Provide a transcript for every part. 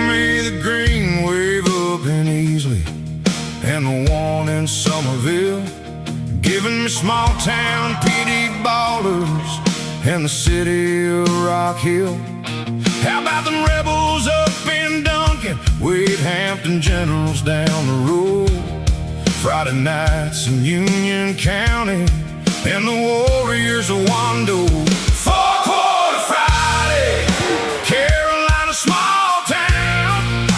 me the green wave up in Easley and the one in Somerville, giving me small town PD ballers and the city of Rock Hill. How about them rebels up in Duncan, Wade Hampton Generals down the road, Friday nights in Union County and the Warriors of Wando. Four-quarter Friday, Carolina small town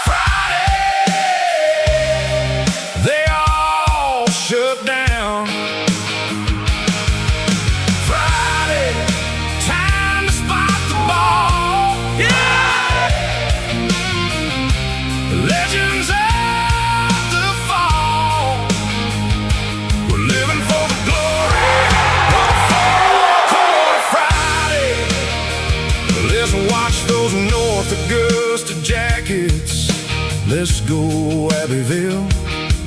Friday, they all shut down. Friday, time to spot the ball, yeah! Legends of the fall, we're living for the glory of four-quarter Friday. Let's watch those North Augusta Jackets. Let's go Abbeville.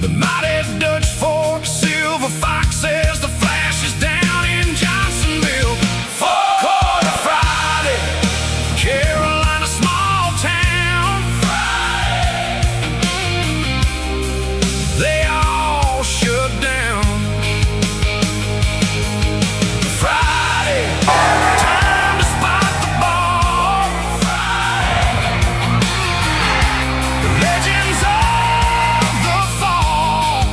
The mighty Dutch Fork Silver Foxes, the Flashes down in Johnsonville. Four-quarter Friday, Carolina small town Friday, they all shut down. Friday, time to spot the ball. Friday, the legends of the fall,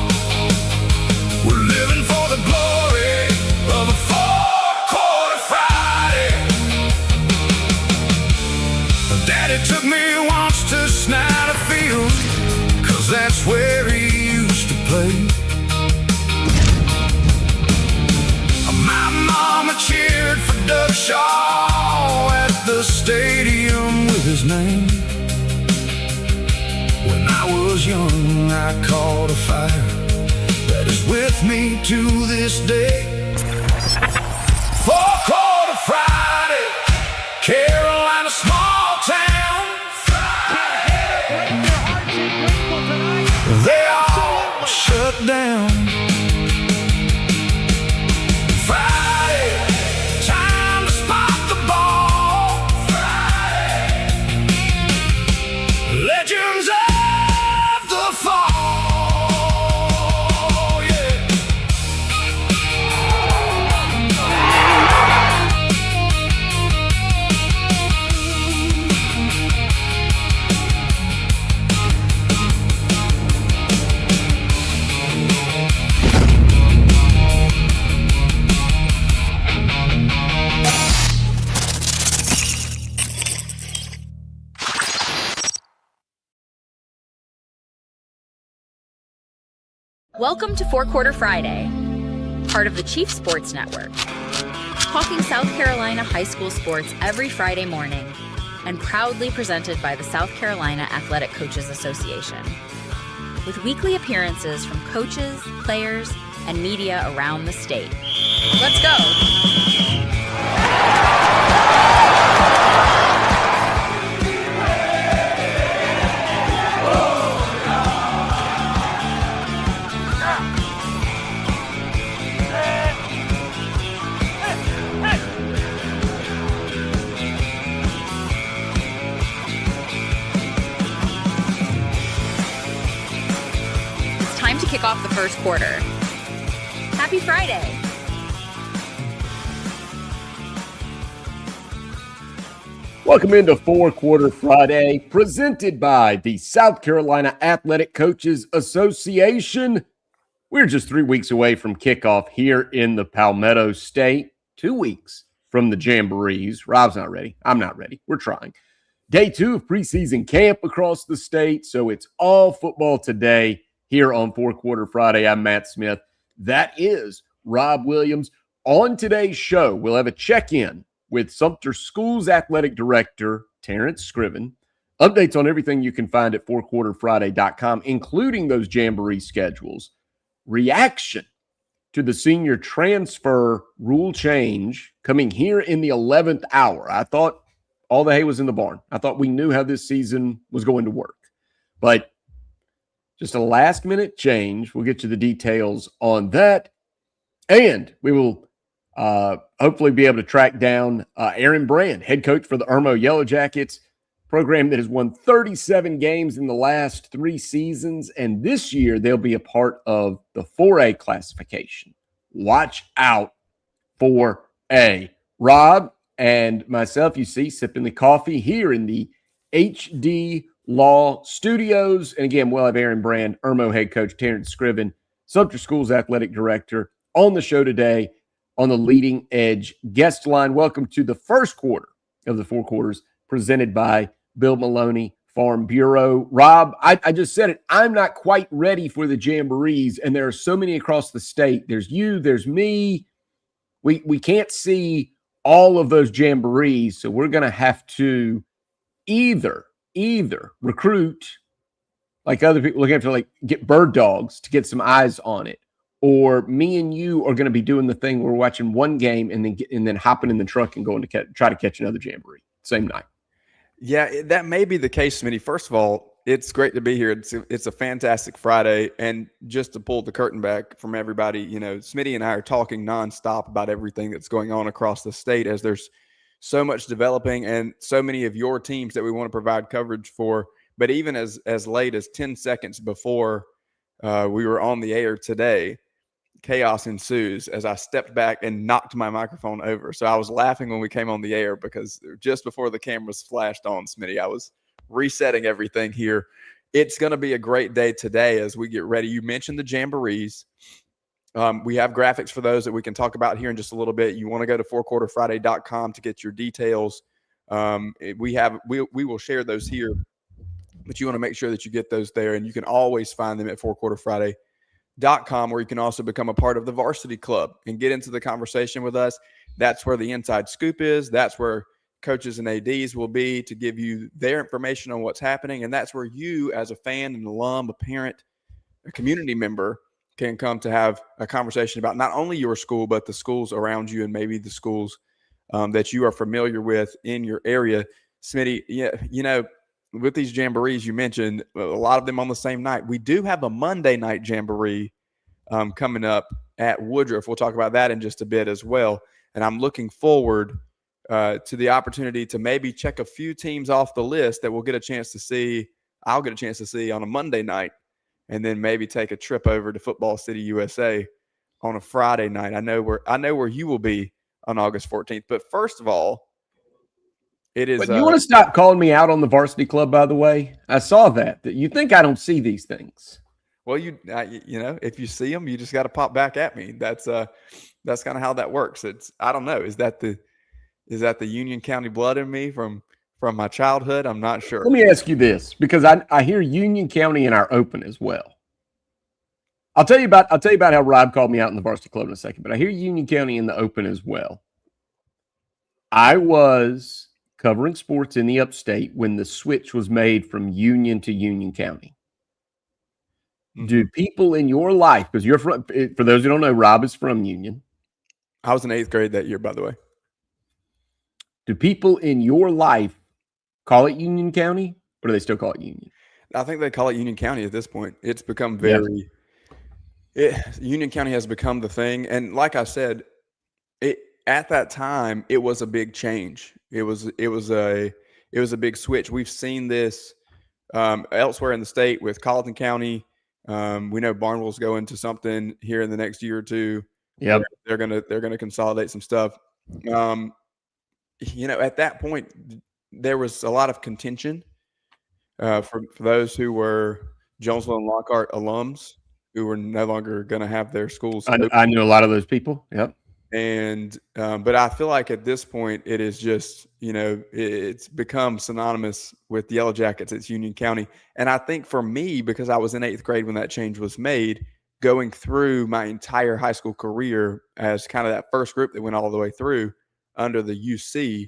we're living for the glory of a four-quarter Friday. Daddy took me once to Snyder Field, 'cause that's where he used to play. My mama cheered for Doug Shaw at the stadium with his name. When I was young, I caught a fire that is with me to this day. Four-quarter Friday, Carolina small town Friday, they all shut down. Friday, time to spot the ball. Friday, legends of the fall, yeah. Welcome to Four-Quarter Friday, part of the Chief Sports Network. Talking South Carolina high school sports every Friday morning, and proudly presented by the South Carolina Athletic Coaches Association. With weekly appearances from coaches, players, and media around the state. Let's go! Time to kick off the first quarter. Happy Friday! Welcome into Four-Quarter Friday, presented by the South Carolina Athletic Coaches Association. We're just 3 weeks away from kickoff here in the Palmetto State. 2 weeks from the Jamborees. Rob's not ready. I'm not ready. We're trying. Day 2 of preseason camp across the state, so it's all football today. Here on Four-Quarter Friday, I'm Matt Smith. That is Rob Williams. On today's show, we'll have a check-in with Sumter Schools Athletic Director Terrence Scriven. Updates on everything you can find at fourquarterfriday.com, including those Jamboree schedules. Reaction to the senior transfer rule change coming here in the 11th hour. I thought all the hay was in the barn. I thought we knew how this season was going to work. But just a last-minute change. We'll get you the details on that. And we will hopefully be able to track down Aaron Brand, head coach for the Irmo Yellow Jackets. program that has won 37 games in the last 3 seasons, and this year they'll be a part of the 4A classification. Watch out for A. Rob and myself, you see, sipping the coffee here in the HD Law Studios. And again, we'll have Aaron Brand, Irmo head coach, Terrence Scriven, Sumter School's athletic director, on the show today on the Leading Edge guest line. Welcome to the first quarter of the 4 quarters presented by Bill Maloney Farm Bureau. Rob, I just said it. I'm not quite ready for the jamborees, and there are so many across the state. There's you, there's me. We can't see all of those jamborees, so we're going to have to either recruit, like other people, looking to like get bird dogs to get some eyes on it, or me and you are going to be doing the thing where we're watching one game and then hopping in the truck and going to try to catch another jamboree same night. Yeah, that may be the case, Smitty. First of all, it's great to be here. It's a fantastic Friday. And just to pull the curtain back from everybody, you know, Smitty and I are talking nonstop about everything that's going on across the state, as there's so much developing and so many of your teams that we want to provide coverage for. But even as late as 10 seconds before we were on the air today, chaos ensues as I stepped back and knocked my microphone over. So I was laughing when we came on the air because just before the cameras flashed on, Smitty, I was resetting everything here. It's going to be a great day today as we get ready. You mentioned the jamborees. We have graphics for those that we can talk about here in just a little bit. You want to go to fourquarterfriday.com to get your details. We will share those here, but you want to make sure that you get those there, and you can always find them at fourquarterfriday.com, where you can also become a part of the varsity club and get into the conversation with us. That's where the inside scoop is. That's where coaches and ADs will be to give you their information on what's happening. And that's where you, as a fan, an alum, a parent, a community member, can come to have a conversation about not only your school, but the schools around you and maybe the schools that you are familiar with in your area. Smitty, yeah, you know, with these jamborees you mentioned, a lot of them on the same night. We do have a Monday night jamboree coming up at Woodruff. We'll talk about that in just a bit as well. And I'm looking forward to the opportunity to maybe check a few teams off the list that we'll get a chance to see. I'll get a chance to see on a Monday night, and then maybe take a trip over to Football City, USA on a Friday night. I know where you will be on August 14th. But first of all, it is. But you want to stop calling me out on the varsity club, by the way? I saw that you think I don't see these things. Well, you know, if you see them, you just got to pop back at me. That's kind of how that works. I don't know. Is that the Union County blood in me from my childhood? I'm not sure. Let me ask you this, because I hear Union County in our open as well. I'll tell you about how Rob called me out in the varsity club in a second, but I hear Union County in the open as well. I was covering sports in the upstate when the switch was made from Union to Union County. Mm-hmm. Do people in your life, because you're from, for those who don't know, Rob is from Union. I was in 8th grade that year, by the way. Do people in your life call it Union County, or do they still call it Union? I think they call it Union County at this point. It's become Union County has become the thing. And like I said, at that time, it was a big change. It was a big switch. We've seen this elsewhere in the state with Colleton County. We know Barnwell's going to something here in the next year or two. Yep. They're gonna consolidate some stuff. You know, at that point, there was a lot of contention for those who were Jonesville and Lockhart alums who were no longer going to have their schools. I knew a lot of those people. Yep. And but I feel like at this point, it is just, you know, it's become synonymous with the Yellow Jackets. It's Union County. And I think for me, because I was in 8th grade when that change was made, going through my entire high school career as kind of that first group that went all the way through under the UC,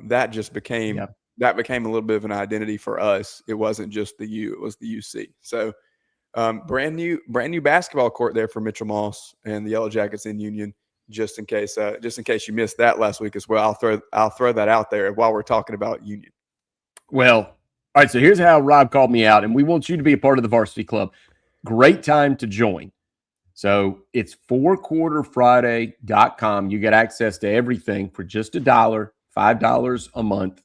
that just became that became a little bit of an identity for us. It wasn't just the U, it was the UC. So brand new basketball court there for Mitchell Moss and the Yellow Jackets in Union. Just in case you missed that last week as well, I'll throw that out there while we're talking about Union. Well, all right. So here's how Rob called me out, and we want you to be a part of the varsity club. Great time to join. So it's fourquarterfriday.com. You get access to everything for just $1, $5 a month.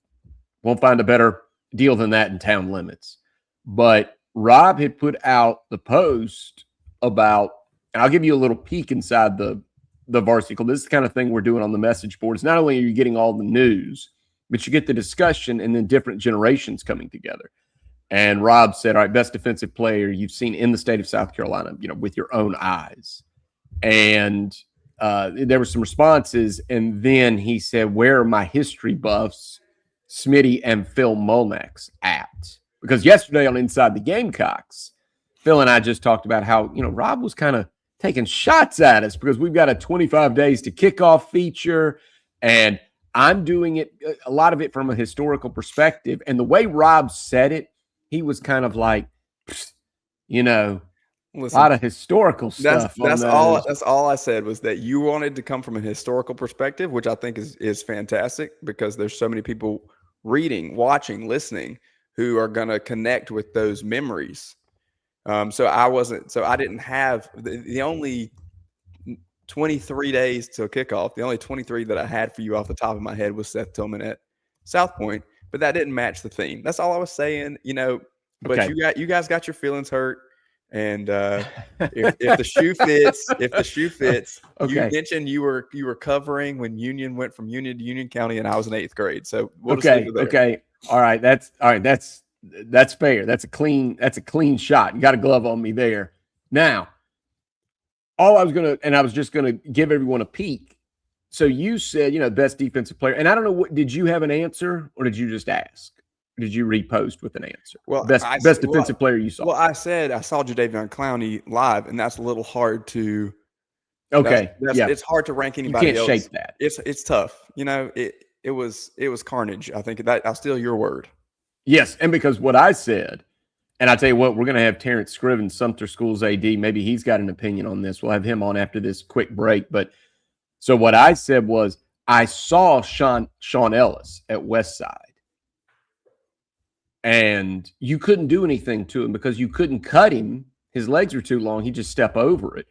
Won't find a better deal than that in town limits. But Rob had put out the post about, and I'll give you a little peek inside the varsity club. This is the kind of thing we're doing on the message boards. Not only are you getting all the news, but you get the discussion and then different generations coming together. And Rob said, all right, best defensive player you've seen in the state of South Carolina, with your own eyes. And there were some responses. And then he said, where are my history buffs, Smitty and Phil Molnax, at? Because yesterday on Inside the Gamecocks, Phil and I just talked about how, Rob was kind of taking shots at us because we've got a 25 days to kickoff feature. And I'm doing it, a lot of it from a historical perspective. And the way Rob said it, he was kind of like, Listen, a lot of historical stuff. That's all I said was that you wanted to come from a historical perspective, which I think is fantastic because there's so many people reading, watching, listening who are going to connect with those memories. So I didn't have the only 23 days till kickoff. The only 23 that I had for you off the top of my head was Seth Tillman at South Point, but that didn't match the theme. That's all I was saying, but okay. You guys got your feelings hurt. And if the shoe fits, okay. You mentioned you were covering when Union went from Union to Union County, and I was in 8th grade. So we'll just leave it there. Okay, all right. That's fair. That's a clean shot. You got a glove on me there. Now, I was just gonna give everyone a peek. So you said, best defensive player, and I don't know did you have an answer or did you just ask? Did you repost with an answer? Well, best defensive player you saw. Well, I said I saw Jadeveon Clowney live, and that's a little hard to. Okay, it's hard to rank anybody else. You can't shape that. It's tough. It was carnage. I think that I'll steal your word. Yes, and because what I said, and I tell you what, we're going to have Terrence Scriven, Sumter Schools AD. Maybe he's got an opinion on this. We'll have him on after this quick break. But so what I said was I saw Sean Ellis at Westside. And you couldn't do anything to him because you couldn't cut him. His legs were too long. He'd just step over it.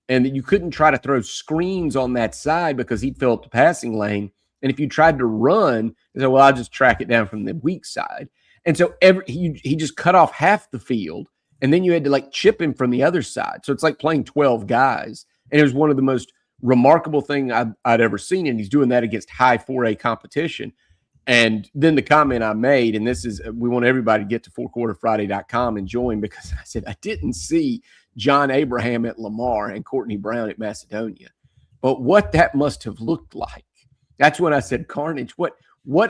And you couldn't try to throw screens on that side because he'd fill up the passing lane. And if you tried to run, you said, well, I'll just track it down from the weak side. And so he just cut off half the field. And then you had to chip him from the other side. So it's like playing 12 guys. And it was one of the most remarkable things I'd ever seen. And he's doing that against high 4A competition. And then the comment I made, and this is, we want everybody to get to fourquarterfriday.com and join, because I said, I didn't see John Abraham at Lamar and Courtney Brown at Macedonia, but what that must have looked like. That's when I said carnage. What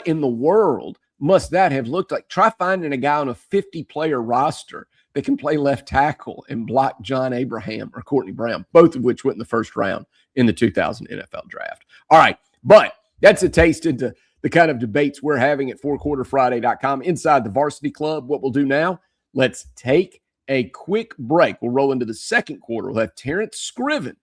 in the world must that have looked like? Try finding a guy on a 50-player roster that can play left tackle and block John Abraham or Courtney Brown, both of which went in the first round in the 2000 NFL draft. All right, but that's a taste into the kind of debates we're having at fourquarterfriday.com inside the varsity club. What we'll do now, let's take a quick break. We'll roll into the second quarter. We'll have Terrence Scriven.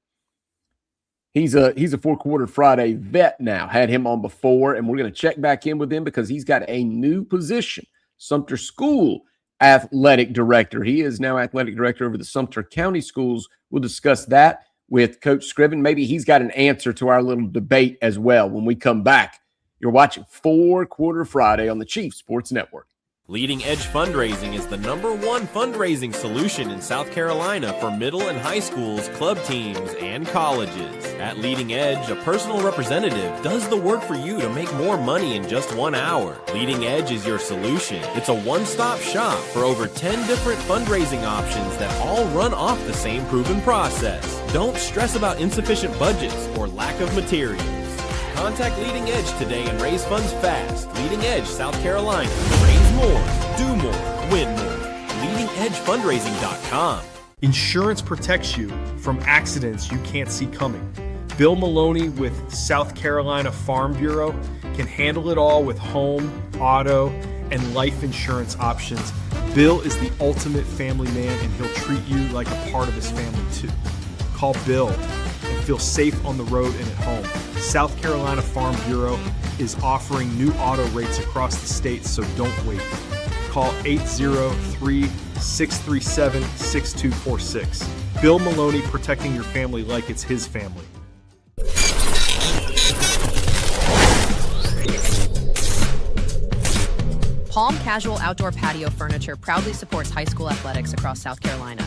He's a 4-Quarter Friday vet now. Had him on before, and we're going to check back in with him because he's got a new position, Sumter School Athletic Director. He is now Athletic Director over the Sumter County Schools. We'll discuss that with Coach Scriven. Maybe he's got an answer to our little debate as well when we come back. You're watching 4-Quarter Friday on the Chief Sports Network. Leading Edge Fundraising is the #1 fundraising solution in South Carolina for middle and high schools, club teams, and colleges. At Leading Edge, a personal representative does the work for you to make more money in just 1 hour. Leading Edge is your solution. It's a one-stop shop for over 10 different fundraising options that all run off the same proven process. Don't stress about insufficient budgets or lack of materials. Contact Leading Edge today and raise funds fast. Leading Edge, South Carolina. Raise more, do more, win more. LeadingEdgeFundraising.com. Insurance protects you from accidents you can't see coming. Bill Maloney with South Carolina Farm Bureau can handle it all with home, auto, and life insurance options. Bill is the ultimate family man, and he'll treat you like a part of his family too. Call Bill and feel safe on the road and at home. South Carolina Farm Bureau is offering new auto rates across the state, so don't wait. Call 803-637-6246. Bill Maloney, protecting your family like it's his family. Palm Casual Outdoor Patio Furniture proudly supports high school athletics across South Carolina.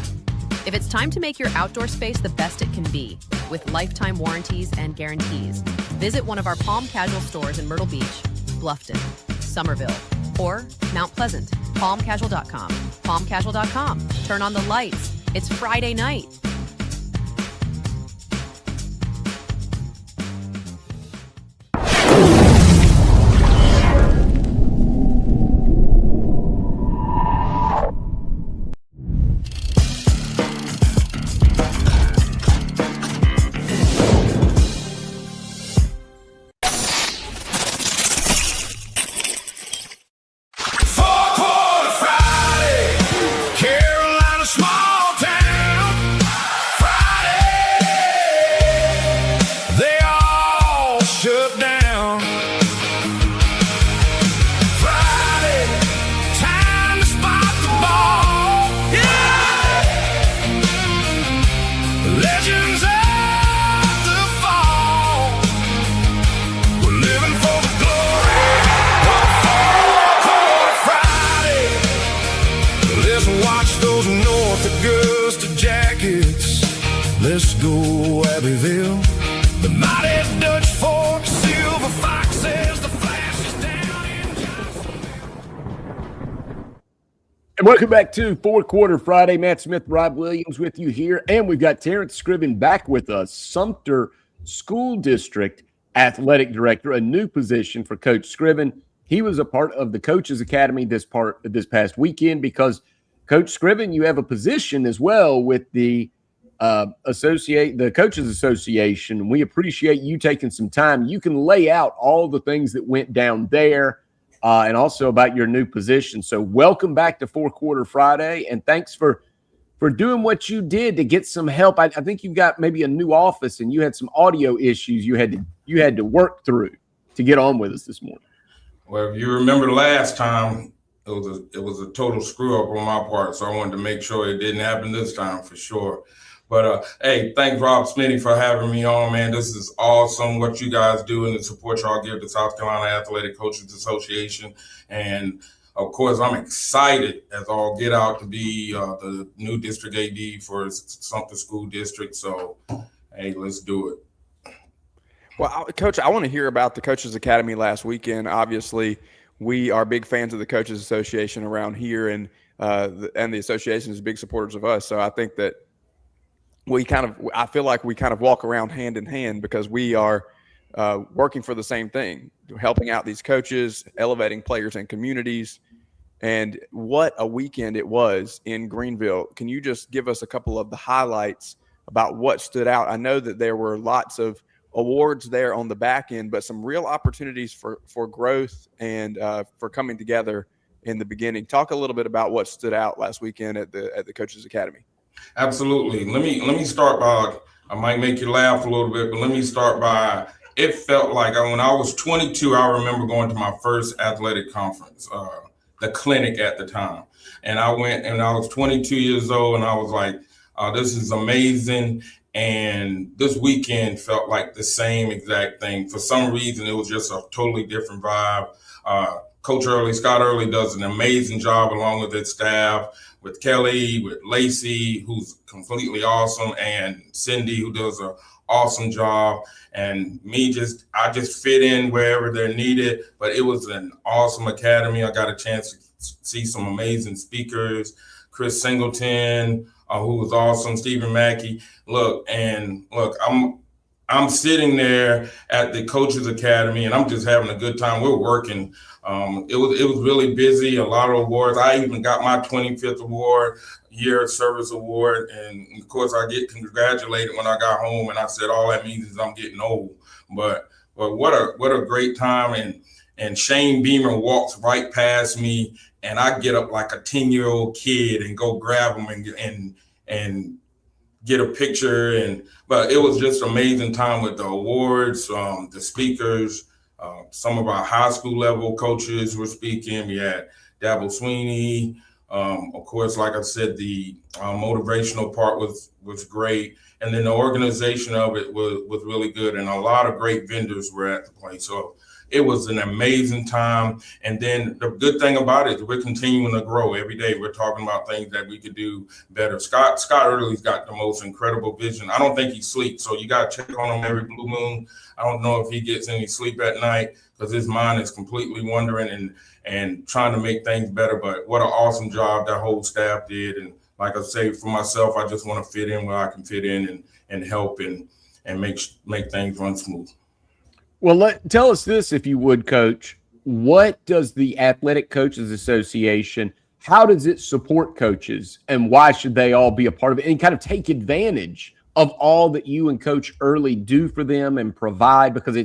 If it's time to make your outdoor space the best it can be, with lifetime warranties and guarantees, visit one of our Palm Casual stores in Myrtle Beach, Bluffton, Somerville, or Mount Pleasant. PalmCasual.com. PalmCasual.com. Turn on the lights. It's Friday night. Let's go, Abbeville. The mighty Dutch Fork, Silver Foxes, the flash is down in And welcome back to Fourth Quarter Friday. Matt Smith, Rob Williams with you here. And we've got Terrence Scriven back with us, Sumter School District Athletic Director, a new position for Coach Scriven. He was a part of the Coaches Academy this past weekend because, Coach Scriven, you have a position as well with the Coaches Association. We appreciate you taking some time. You can lay out all the things that went down there and also about your new position. So welcome back to Fourth Quarter Friday, and thanks for doing what you did to get some help. I think you've got maybe a new office and you had some audio issues you had to work through to get on with us this morning. Well, if you remember last time, it was a total screw up on my part, so I wanted to make sure it didn't happen this time for sure. But, hey, thanks, Rob, Smitty, for having me on, man. This is awesome what you guys do and the support y'all give to South Carolina Athletic Coaches Association. And, of course, I'm excited as I'll get out to be the new district AD for Sumter School District. So, hey, let's do it. Well, Coach, I want to hear about the Coaches Academy last weekend. Obviously, we are big fans of the Coaches Association around here, and the association is big supporters of us. So I think that I feel like we kind of walk around hand in hand because we are working for the same thing, helping out these coaches, elevating players and communities. And what a weekend it was in Greenville. Can you just give us a couple of the highlights about what stood out? I know that there were lots of awards there on the back end, but some real opportunities for growth and for coming together in the beginning. Talk a little bit about what stood out last weekend at the Coaches Academy. Absolutely. Let me start by, I might make you laugh a little bit, but let me start by, it felt like when I was 22, I remember going to my first athletic conference, the clinic at the time. And I went and I was 22 years old and I was like, this is amazing. And this weekend felt like the same exact thing. For some reason, it was just a totally different vibe. Coach Scott Early does an amazing job along with his staff, with Kelly, with Lacey, who's completely awesome, and Cindy, who does an awesome job. And I just fit in wherever they're needed. But it was an awesome academy. I got a chance to see some amazing speakers, Chris Singleton, who was awesome, Stephen Mackey. Look, I'm sitting there at the Coaches Academy, and I'm just having a good time. We're working. It was really busy, a lot of awards. I even got my 25th award, year service award. And of course I get congratulated when I got home, and I said, all that means is I'm getting old. But what a great time. And Shane Beamer walks right past me, and I get up like a 10-year-old kid and go grab him and get a picture. But it was just an amazing time with the awards, the speakers. Some of our high school level coaches were speaking. We had Dabble Sweeney. Of course, like I said, the motivational part was great. And then the organization of it was really good. And a lot of great vendors were at the place. So it was an amazing time. And then the good thing about it is we're continuing to grow every day. We're talking about things that we could do better. Scott Early's got the most incredible vision. I don't think he sleeps, so you got to check on him every blue moon. I don't know if he gets any sleep at night because his mind is completely wandering and trying to make things better. But what an awesome job that whole staff did. And like I say, for myself, I just want to fit in where I can fit in and help and make things run smooth. Well, tell us this, if you would, Coach. What does the Athletic Coaches Association, how does it support coaches, and why should they all be a part of it and kind of take advantage of all that you and Coach Early do for them and provide? Because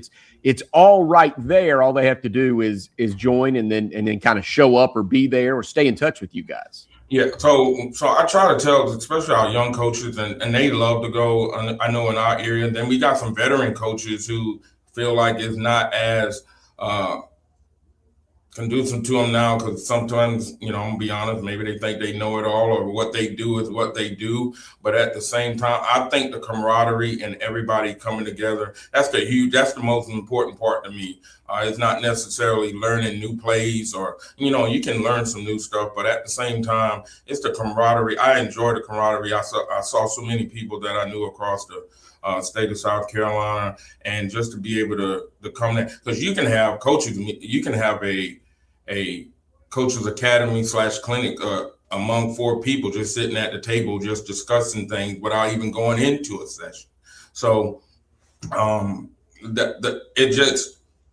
it's all right there. All they have to do is join and then kind of show up or be there or stay in touch with you guys. Yeah, so I try to tell, especially our young coaches, and they love to go. I know in our area, then we got some veteran coaches who feel like it's not as conducive to them now, because sometimes, I'm gonna be honest, maybe they think they know it all or what they do is what they do. But at the same time, I think the camaraderie and everybody coming together, that's the most important part to me. It's not necessarily learning new plays or, you can learn some new stuff, but at the same time, it's the camaraderie. I enjoy the camaraderie. I saw so many people that I knew across the state of South Carolina, and just to be able to come there, because you can have coaches, you can have a coaches academy / clinic among 4 people just sitting at the table, just discussing things without even going into a session. So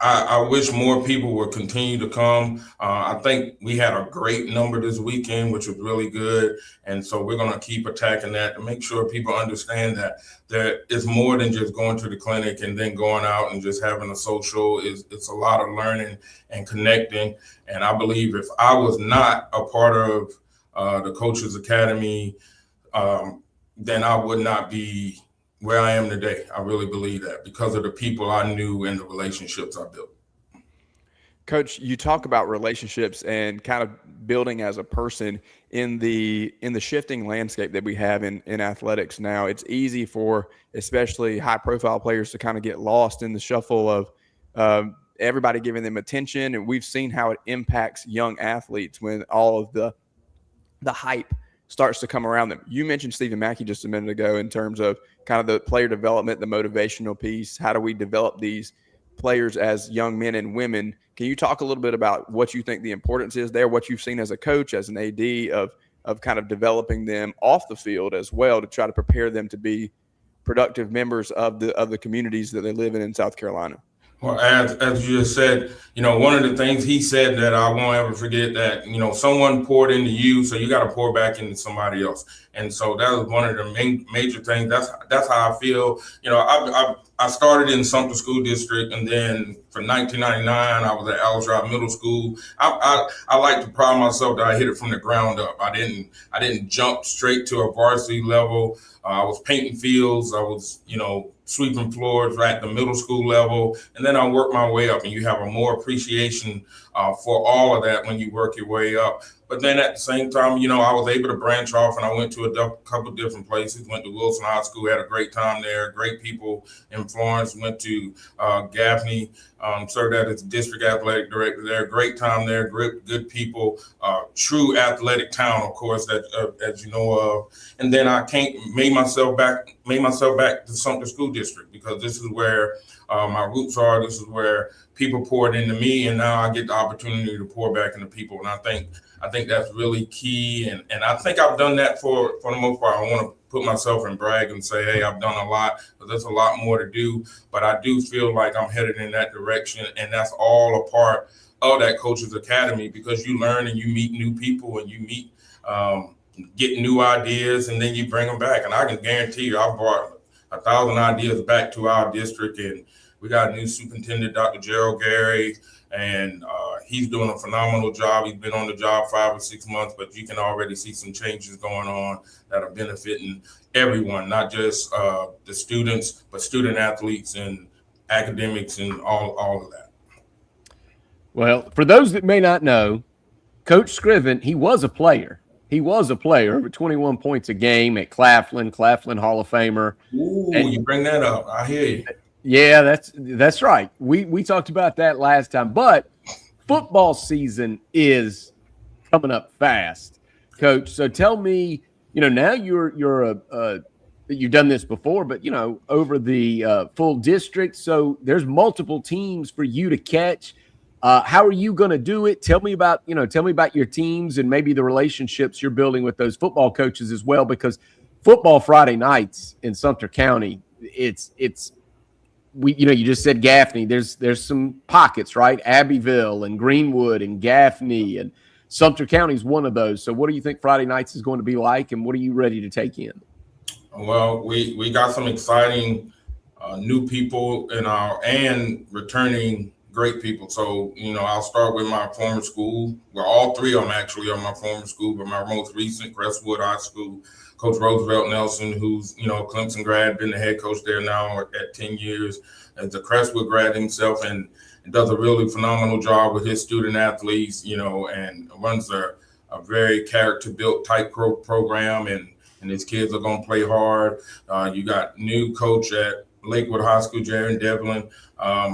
I wish more people would continue to come. I think we had a great number this weekend, which was really good. And so we're going to keep attacking that to make sure people understand that there is more than just going to the clinic and then going out and just having a social. It's a lot of learning and connecting. And I believe if I was not a part of the Coaches Academy, then I would not be where I am today. I really believe that because of the people I knew and the relationships I built. Coach, you talk about relationships and kind of building as a person in the shifting landscape that we have in athletics now. It's easy for especially high profile players to kind of get lost in the shuffle of everybody giving them attention. And we've seen how it impacts young athletes when all of the hype starts to come around them. You mentioned Stephen Mackey just a minute ago in terms of kind of the player development, the motivational piece. How do we develop these players as young men and women? Can you talk a little bit about what you think the importance is there, what you've seen as a coach, as an AD of kind of developing them off the field as well to try to prepare them to be productive members of the communities that they live in South Carolina? Well, as you just said, one of the things he said that I won't ever forget, that, someone poured into you, so you got to pour back into somebody else. And so that was one of the major things. That's how I feel. I started in Sumter School District, and then from 1999, I was at Algernon Middle School. I like to pride myself that I hit it from the ground up. I didn't jump straight to a varsity level. I was painting fields. I was, sweeping floors right at the middle school level. And then I worked my way up, and you have a more appreciation for all of that when you work your way up. But then at the same time, I was able to branch off, and I went to a couple of different places. Went to Wilson High School, had a great time there. Great people in Florence. Went to Gaffney, served as district athletic director there. Great time there. Good people. True athletic town, of course, that as you know of. And then I made myself back to Sumter School District, because this is where my roots are. This is where people poured into me, and now I get the opportunity to pour back into people. And I think that's really key. And I think I've done that for the most part. I want to put myself and brag and say, hey, I've done a lot, but there's a lot more to do. But I do feel like I'm headed in that direction. And that's all a part of that Coaches Academy, because you learn and you meet new people, and you meet, get new ideas, and then you bring them back. And I can guarantee you, I've brought 1,000 ideas back to our district, and we got a new superintendent, Dr. Gerald Gary, and he's doing a phenomenal job. He's been on the job 5 or 6 months, but you can already see some changes going on that are benefiting everyone, not just the students, but student athletes and academics and all of that. Well, for those that may not know, Coach Scriven, he was a player. Over 21 points a game at Claflin Hall of Famer. Ooh, you bring that up. I hear you. Yeah, that's right. We talked about that last time, but football season is coming up fast, Coach. So tell me, now you've done this before, but over the full district. So there's multiple teams for you to catch. How are you going to do it? Tell me about your teams and maybe the relationships you're building with those football coaches as well, because football Friday nights in Sumter County, you just said Gaffney. There's some pockets, right? Abbeville and Greenwood and Gaffney, and Sumter County is one of those. So what do you think Friday nights is going to be like, and what are you ready to take in? Well, we got some exciting new people and returning great people. So, I'll start with my former school. Well, all three of them actually are my former school, but my most recent, Crestwood High School, Coach Roosevelt Nelson, who's, Clemson grad, been the head coach there now at 10 years, as a Crestwood grad himself, and does a really phenomenal job with his student athletes, and runs a very character-built tight program, and his kids are going to play hard. You got new coach at Lakewood High School, Jaron Devlin.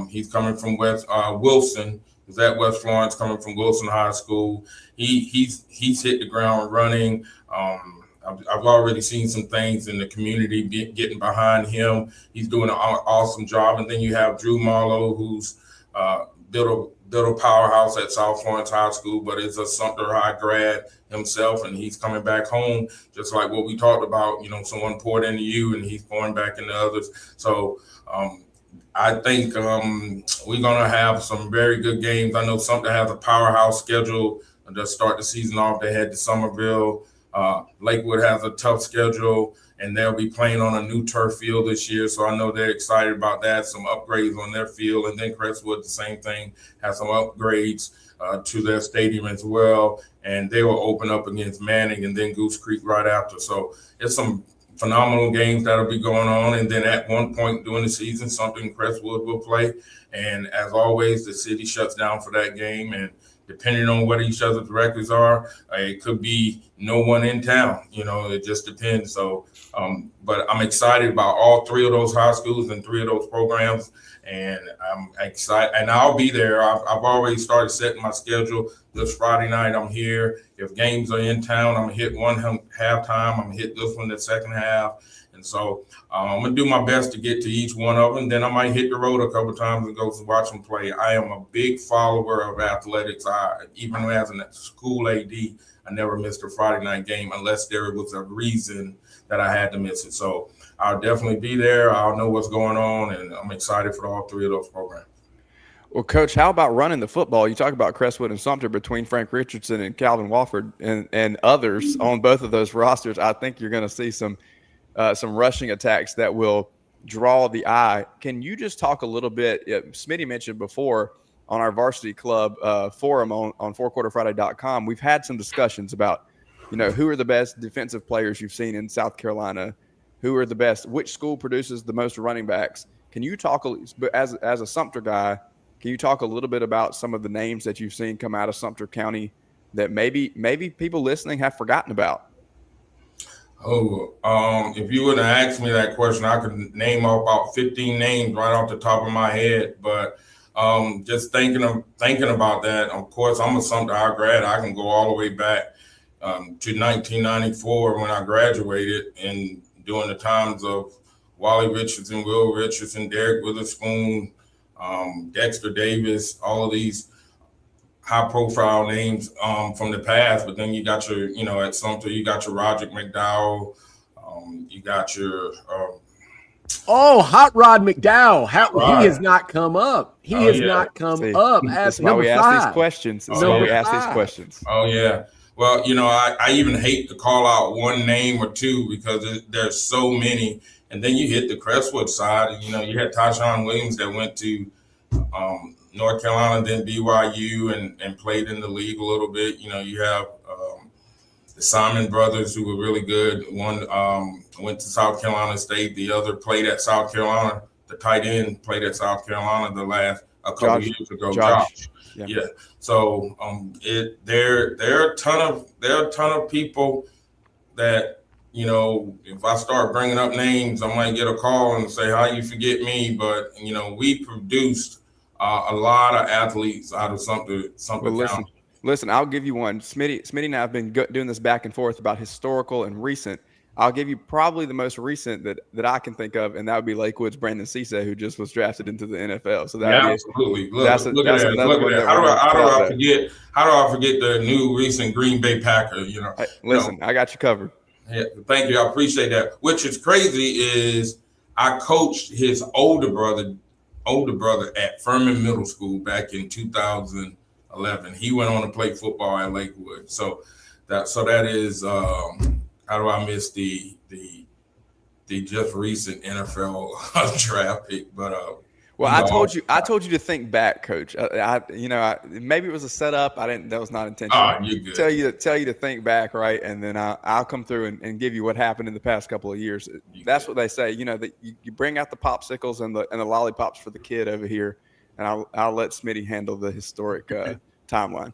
He's coming from Wilson. He's at West Florence, coming from Wilson High School. He's hit the ground running. I've already seen some things in the community getting behind him. He's doing an awesome job. And then you have Drew Marlowe, who's built a powerhouse at South Florence High School, but is a Sumter High grad himself, and he's coming back home, just like what we talked about. Someone poured into you, and he's pouring back into others. So I think we're going to have some very good games. I know Sumter has a powerhouse schedule to start the season off. They head to Somerville. Lakewood has a tough schedule, and they'll be playing on a new turf field this year. So I know they're excited about that, some upgrades on their field. And then Crestwood, the same thing, has some upgrades to their stadium as well. And they will open up against Manning and then Goose Creek right after. So it's some phenomenal games that'll be going on. And then at one point during the season, something Crestwood will play. And as always, the city shuts down for that game. And depending on what each other's records are, it could be no one in town. It just depends. So, but I'm excited about all three of those high schools and three of those programs, and I'm excited. And I'll be there. I've already started setting my schedule. This Friday night, I'm here. If games are in town, I'm gonna hit one halftime. I'm gonna hit this one the second half. And so I'm going to do my best to get to each one of them. Then I might hit the road a couple of times and go to watch them play. I am a big follower of athletics. Even as a school AD, I never missed a Friday night game unless there was a reason that I had to miss it. So I'll definitely be there. I'll know what's going on, and I'm excited for all three of those programs. Well, Coach, how about running the football? You talk about Crestwood and Sumter between Frank Richardson and Calvin Wofford and others on both of those rosters. I think you're going to see some rushing attacks that will draw the eye. Can you just talk a little bit? Smitty mentioned before on our varsity club forum on fourquarterfriday.com, we've had some discussions about, who are the best defensive players you've seen in South Carolina, who are the best, which school produces the most running backs. Can you talk, as a Sumter guy, can you talk a little bit about some of the names that you've seen come out of Sumter County that maybe people listening have forgotten about? If you would have asked me that question, I could name off about 15 names right off the top of my head. But just thinking about that, of course, I'm a Sumter High grad. I can go all the way back to 1994 when I graduated, and during the times of Wally Richardson, Will Richardson, Derek Witherspoon, Dexter Davis, all of these high-profile names from the past. But then you got your, at Sumter, you got your Roderick McDowell, you got your Hot Rod McDowell. He has not come up. He has not come up. That's why we ask these questions. Oh yeah. Well, I even hate to call out one name or two because there's so many. And then you hit the Crestwood side, and you had Tyshawn Williams that went to North Carolina, then BYU, and played in the league a little bit. You have the Simon brothers, who were really good. One went to South Carolina State. The other played at South Carolina. The tight end played at South Carolina a couple of years ago. Josh. Yeah. So there are a ton of people that you know, if I start bringing up names, I might get a call and say, "How you forget me?" But you know, we produced a lot of athletes out of Sumter Well, County. listen, I'll give you one. Smitty and I have been doing this back and forth about historical and recent. I'll give you probably the most recent that I can think of, and that would be Lakewood's Brandon Cisse, who just was drafted into the NFL. So that Absolutely. Look that's at that's that. another Look one at that. that we're gonna put out there. How do I forget the new recent Green Bay Packer? You know, Hey, listen, I got you covered. Yeah, thank you. I appreciate that. Which is crazy is I coached his older brother at Furman Middle School back in 2011. He went on to play football at Lakewood. So that is how do I miss the just recent NFL draft pick? But well, I told you to think back, Coach. Maybe it was a setup. That was not intentional. You're good. Tell you to think back, right? And then I'll come through and give you what happened in the past couple of years. That's what they say. You know, that you bring out the popsicles and the lollipops for the kid over here, and I'll let Smitty handle the historic timeline.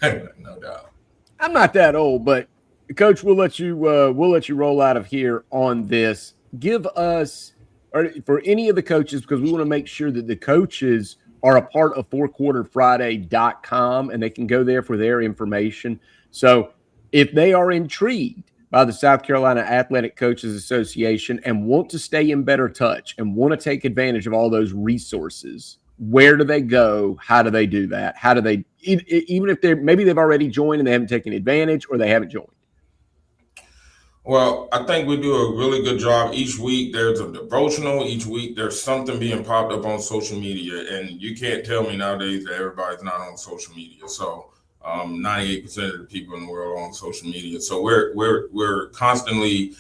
No doubt. I'm not that old, but Coach, we'll let you roll out of here on this. Give us, or for any of the coaches, because we want to make sure that the coaches are a part of fourquarterfriday.com and they can go there for their information. So if they are intrigued by the South Carolina Athletic Coaches Association and want to stay in better touch and want to take advantage of all those resources, where do they go? How do they do that? How do they, even if maybe they've already joined and they haven't taken advantage or they haven't joined? Well, I think we do a really good job. Each week there's a devotional. Each week there's something being popped up on social media. And you can't tell me nowadays that everybody's not on social media. So 98% of the people in the world are on social media. So we're constantly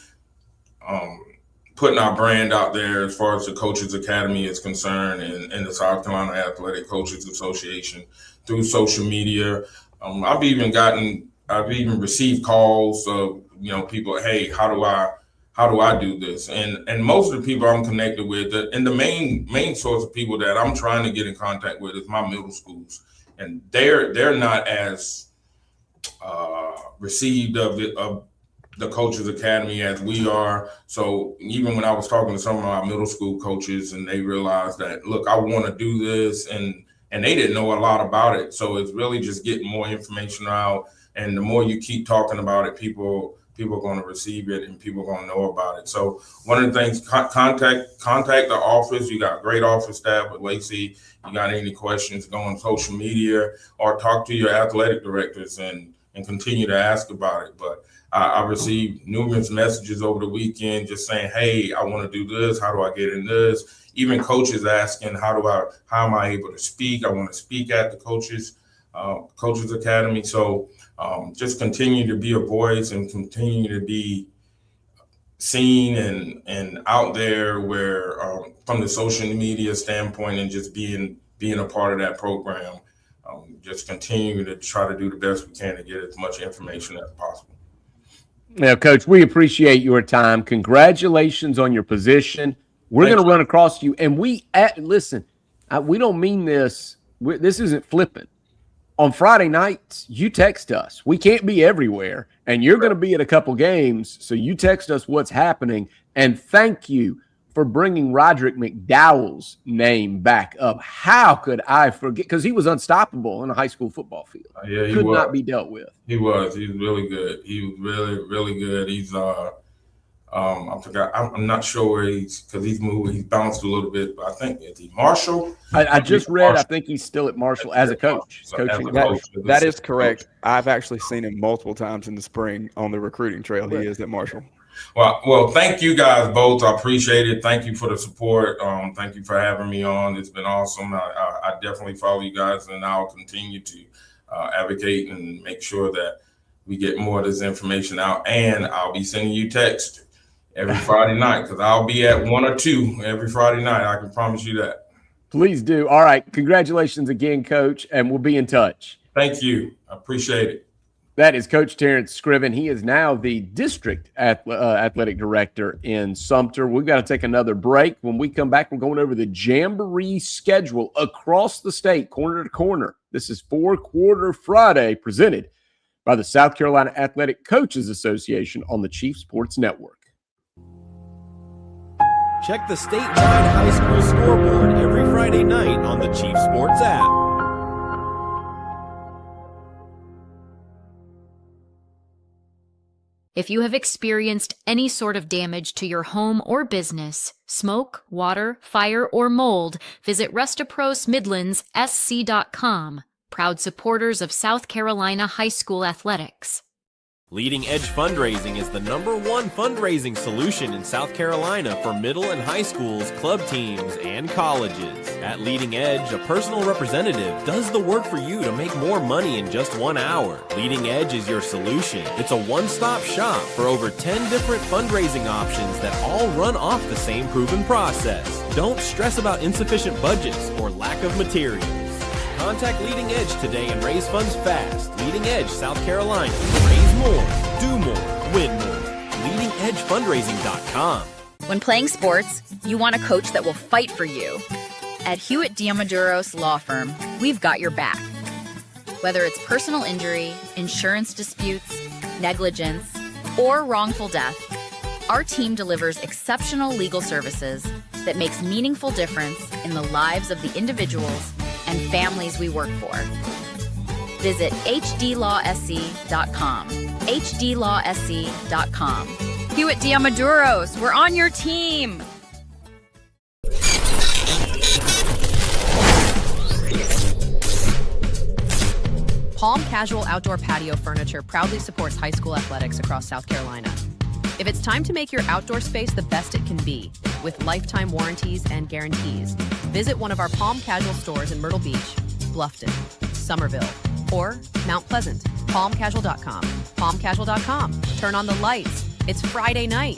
putting our brand out there as far as the Coaches Academy is concerned and the South Carolina Athletic Coaches Association through social media. I've even received calls of, you know, people, hey, how do I do this? And most of the people I'm connected with, and the main source of people that I'm trying to get in contact with is my middle schools. And they're not as received of the Coaches Academy as we are. So even when I was talking to some of my middle school coaches and they realized that, look, I want to do this, and they didn't know a lot about it. So it's really just getting more information out. And the more you keep talking about it, people are going to receive it and people are going to know about it. So one of the things, contact the office. You got a great office staff with Lacey. You got any questions, go on social media or talk to your athletic directors and continue to ask about it. But I received numerous messages over the weekend just saying, hey, I want to do this. How do I get in this? Even coaches asking, how am I able to speak? I want to speak at the Coaches Academy. So just continue to be a voice and continue to be seen and out there where from the social media standpoint and just being a part of that program, just continue to try to do the best we can to get as much information as possible. Now, Coach, we appreciate your time. Congratulations on your position. We're going to run across you. And listen, we don't mean this. This isn't flippant. On Friday nights, you text us. We can't be everywhere, and you're going to be at a couple games, so you text us what's happening. And thank you for bringing Roderick McDowell's name back up. How could I forget? Because he was unstoppable in a high school football field. Yeah, he could was. not be dealt with. He was. He was really good. He was really, really good. He's I forgot. I'm not sure where because he's moved. He's bounced a little bit, but I think is he Marshall? I just read. Marshall. I think he's still at Marshall as a coach. Coaching. That is correct. I've actually seen him multiple times in the spring on the recruiting trail. He is at Marshall. Well, thank you guys both. I appreciate it. Thank you for the support. Thank you for having me on. It's been awesome. I definitely follow you guys, and I'll continue to advocate and make sure that we get more of this information out. And I'll be sending you text every Friday night because I'll be at 1 or 2 every Friday night. I can promise you that. Please do. All right. Congratulations again, Coach, and we'll be in touch. Thank you. I appreciate it. That is Coach Terrence Scriven. He is now the district athletic director in Sumter. We've got to take another break. When we come back, we're going over the Jamboree schedule across the state, corner to corner. This is 4 Quarter Friday, presented by the South Carolina Athletic Coaches Association on the Chief Sports Network. Check the statewide high school scoreboard every Friday night on the Chief Sports app. If you have experienced any sort of damage to your home or business, smoke, water, fire, or mold, visit RestaProsMidlandsSC.com, proud supporters of South Carolina high school athletics. Leading Edge Fundraising is the #1 fundraising solution in South Carolina for middle and high schools, club teams, and colleges. At Leading Edge, a personal representative does the work for you to make more money in just 1 hour. Leading Edge is your solution. It's a one-stop shop for over 10 different fundraising options that all run off the same proven process. Don't stress about insufficient budgets or lack of materials. Contact Leading Edge today and raise funds fast. Leading Edge, South Carolina. Raise more, do more, win more. LeadingEdgeFundraising.com. When playing sports, you want a coach that will fight for you. At Hewitt Diamaduros Law Firm, we've got your back. Whether it's personal injury, insurance disputes, negligence, or wrongful death, our team delivers exceptional legal services that makes meaningful difference in the lives of the individuals and families we work for. Visit hdlawsc.com. hdlawsc.com. Hewitt Diamaduros, we're on your team. Palm Casual Outdoor Patio Furniture proudly supports high school athletics across South Carolina. If it's time to make your outdoor space the best it can be, with lifetime warranties and guarantees, visit one of our Palm Casual stores in Myrtle Beach, Bluffton, Somerville, or Mount Pleasant. PalmCasual.com. PalmCasual.com. Turn on the lights. It's Friday night.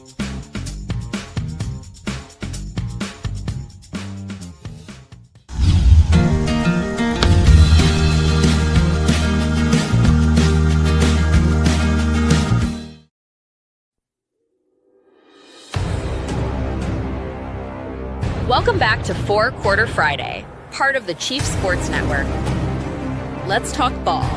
Welcome back to Four Quarter Friday, part of the Chief Sports Network. Let's talk ball.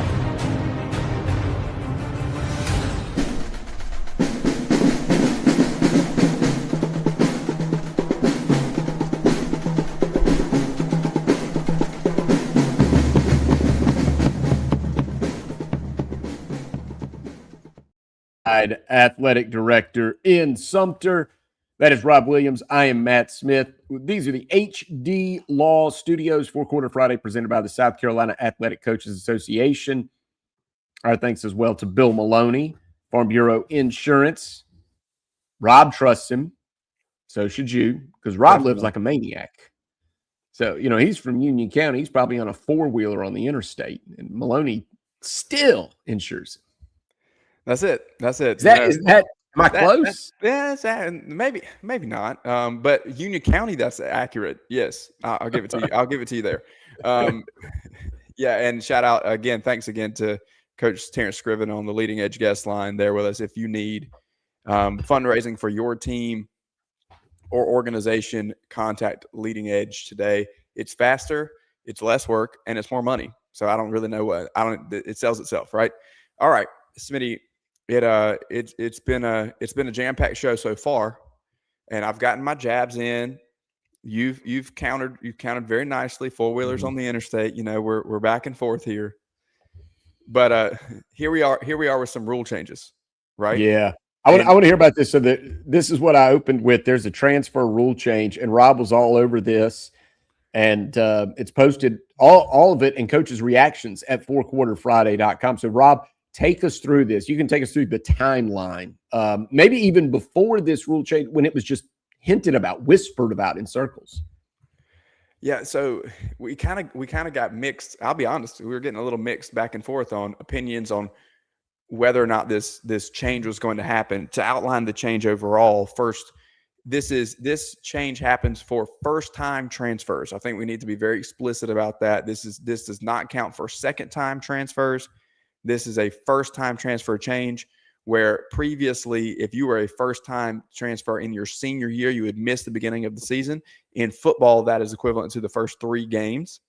Athletic director in Sumter. That is Rob Williams. I am Matt Smith. These are the HD Law Studios, Four Quarter Friday, presented by the South Carolina Athletic Coaches Association. Our thanks as well to Bill Maloney, Farm Bureau Insurance. Rob trusts him. So should you, because Rob lives like a maniac. So, you know, he's from Union County. He's probably on a four-wheeler on the interstate, and Maloney still insures him. That's it. Am I close? Maybe not. But Union County, that's accurate. Yes, I'll give it to you. I'll give it to you there. Yeah, and shout out again. Thanks again to Coach Terrence Scriven on the Leading Edge guest line there with us. If you need fundraising for your team or organization, contact Leading Edge today. It's faster, it's less work, and it's more money. So I don't really know what it sells itself, right? All right, Smitty. It's been a jam-packed show so far, and I've gotten my jabs in. You've countered very nicely. Four-wheelers on the interstate. You know, we're back and forth here, but here we are with some rule changes, right? Yeah, I want to hear about this. So this is what I opened with. There's a transfer rule change, and Rob was all over this, and it's posted all of it in Coach's reactions at fourquarterfriday.com. So Rob, take us through this. You can take us through the timeline, maybe even before this rule change, when it was just hinted about, whispered about in circles. Yeah, so we kind of got mixed. I'll be honest, we were getting a little mixed back and forth on opinions on whether or not this change was going to happen. To outline the change overall, first, this change happens for first-time transfers. I think we need to be very explicit about that. This does not count for second-time transfers. This is a first-time transfer change where previously, if you were a first-time transfer in your senior year, you would miss the beginning of the season. In football, that is equivalent to the first 3 games.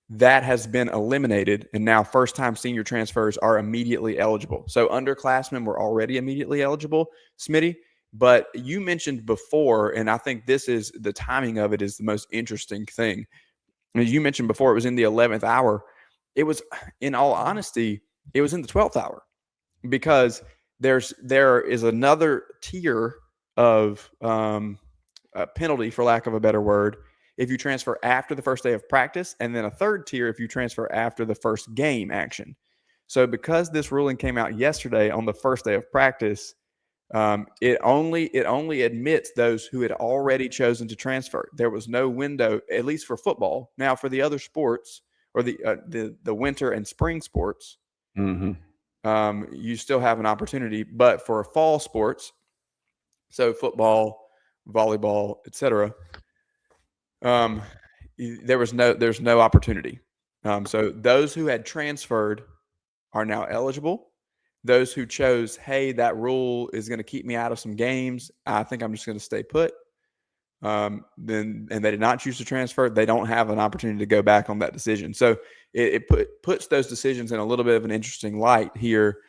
that has been eliminated, and now first-time senior transfers are immediately eligible. So underclassmen were already immediately eligible, Smitty. But you mentioned before, and I think this is the timing of it is the most interesting thing. As you mentioned before, it was in the 11th hour. It was, in all honesty, it was in the 12th hour, because there is another tier of penalty, for lack of a better word, if you transfer after the first day of practice, and then a third tier if you transfer after the first game action. So because this ruling came out yesterday on the first day of practice, it only admits those who had already chosen to transfer. There was no window, at least for football. Now for the other sports, or the winter and spring sports, you still have an opportunity. But for fall sports, so football, volleyball, etc., there's no opportunity. So those who had transferred are now eligible. Those who chose, hey, that rule is going to keep me out of some games, I think I'm just going to stay put. And they did not choose to transfer, they don't have an opportunity to go back on that decision. So it puts those decisions in a little bit of an interesting light here,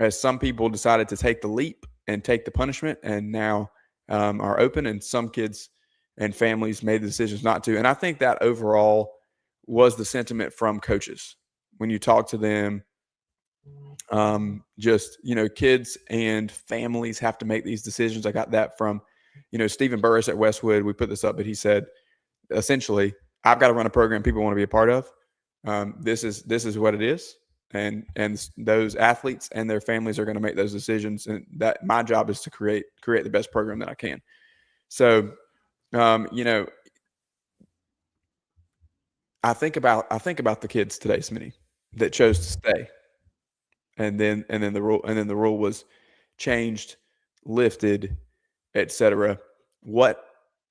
as some people decided to take the leap and take the punishment, and now are open, and some kids and families made the decisions not to. And I think that overall was the sentiment from coaches when you talk to them. Kids and families have to make these decisions. I got that from, Stephen Burris at Westwood. We put this up, but he said, essentially, I've got to run a program people want to be a part of. This is what it is. And those athletes and their families are going to make those decisions. And that my job is to create the best program that I can. So, I think about the kids today, Smitty, that chose to stay. And then the rule was changed, lifted, etc. What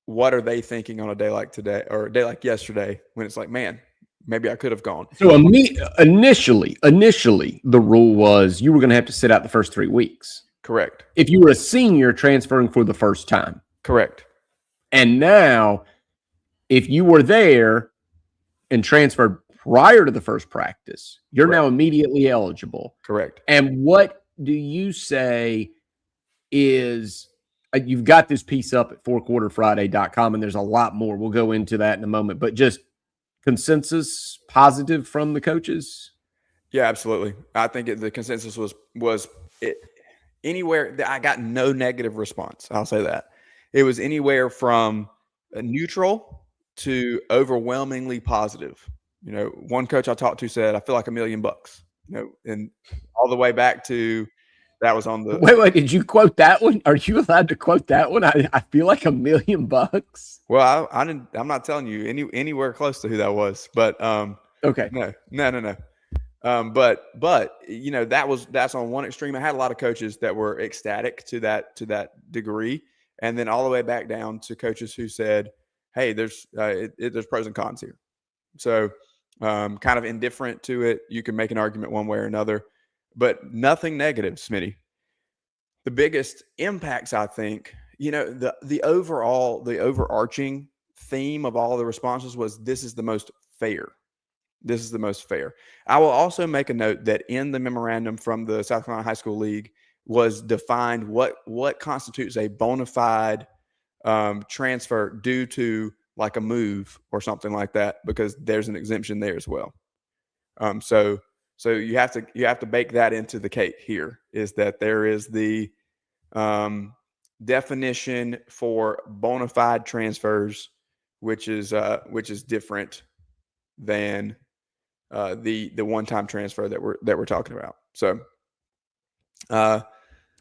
are they thinking on a day like today, or a day like yesterday, when it's like, man, maybe I could have gone? So initially, the rule was you were going to have to sit out the first 3 weeks. Correct. If you were a senior transferring for the first time. Correct. And now, if you were there and transferred prior to the first practice, you're now immediately eligible. Correct. And what do you say is, you've got this piece up at fourquarterfriday.com, and there's a lot more. We'll go into that in a moment, but just consensus positive from the coaches? Yeah, absolutely. I think the consensus was anywhere that I got no negative response. I'll say that. It was anywhere from neutral to overwhelmingly positive. One coach I talked to said, I feel like $1 million, and all the way back to that was on the. Wait, did you quote that one? Are you allowed to quote that one? I feel like $1 million. Well, I didn't, I'm not telling you anywhere close to who that was, but, okay. No. But that's on one extreme. I had a lot of coaches that were ecstatic to that degree. And then all the way back down to coaches who said, hey, there's pros and cons here. So kind of indifferent to it. You can make an argument one way or another, but nothing negative, Smitty. The biggest impacts, I think, the overarching theme of all the responses was, this is the most fair. This is the most fair. I will also make a note that in the memorandum from the South Carolina High School League was defined what constitutes a bona fide transfer due to like a move or something like that, because there's an exemption there as well. So you have to bake that into the cake here, is that there is the definition for bona fide transfers, which is different than the one-time transfer that we're talking about. So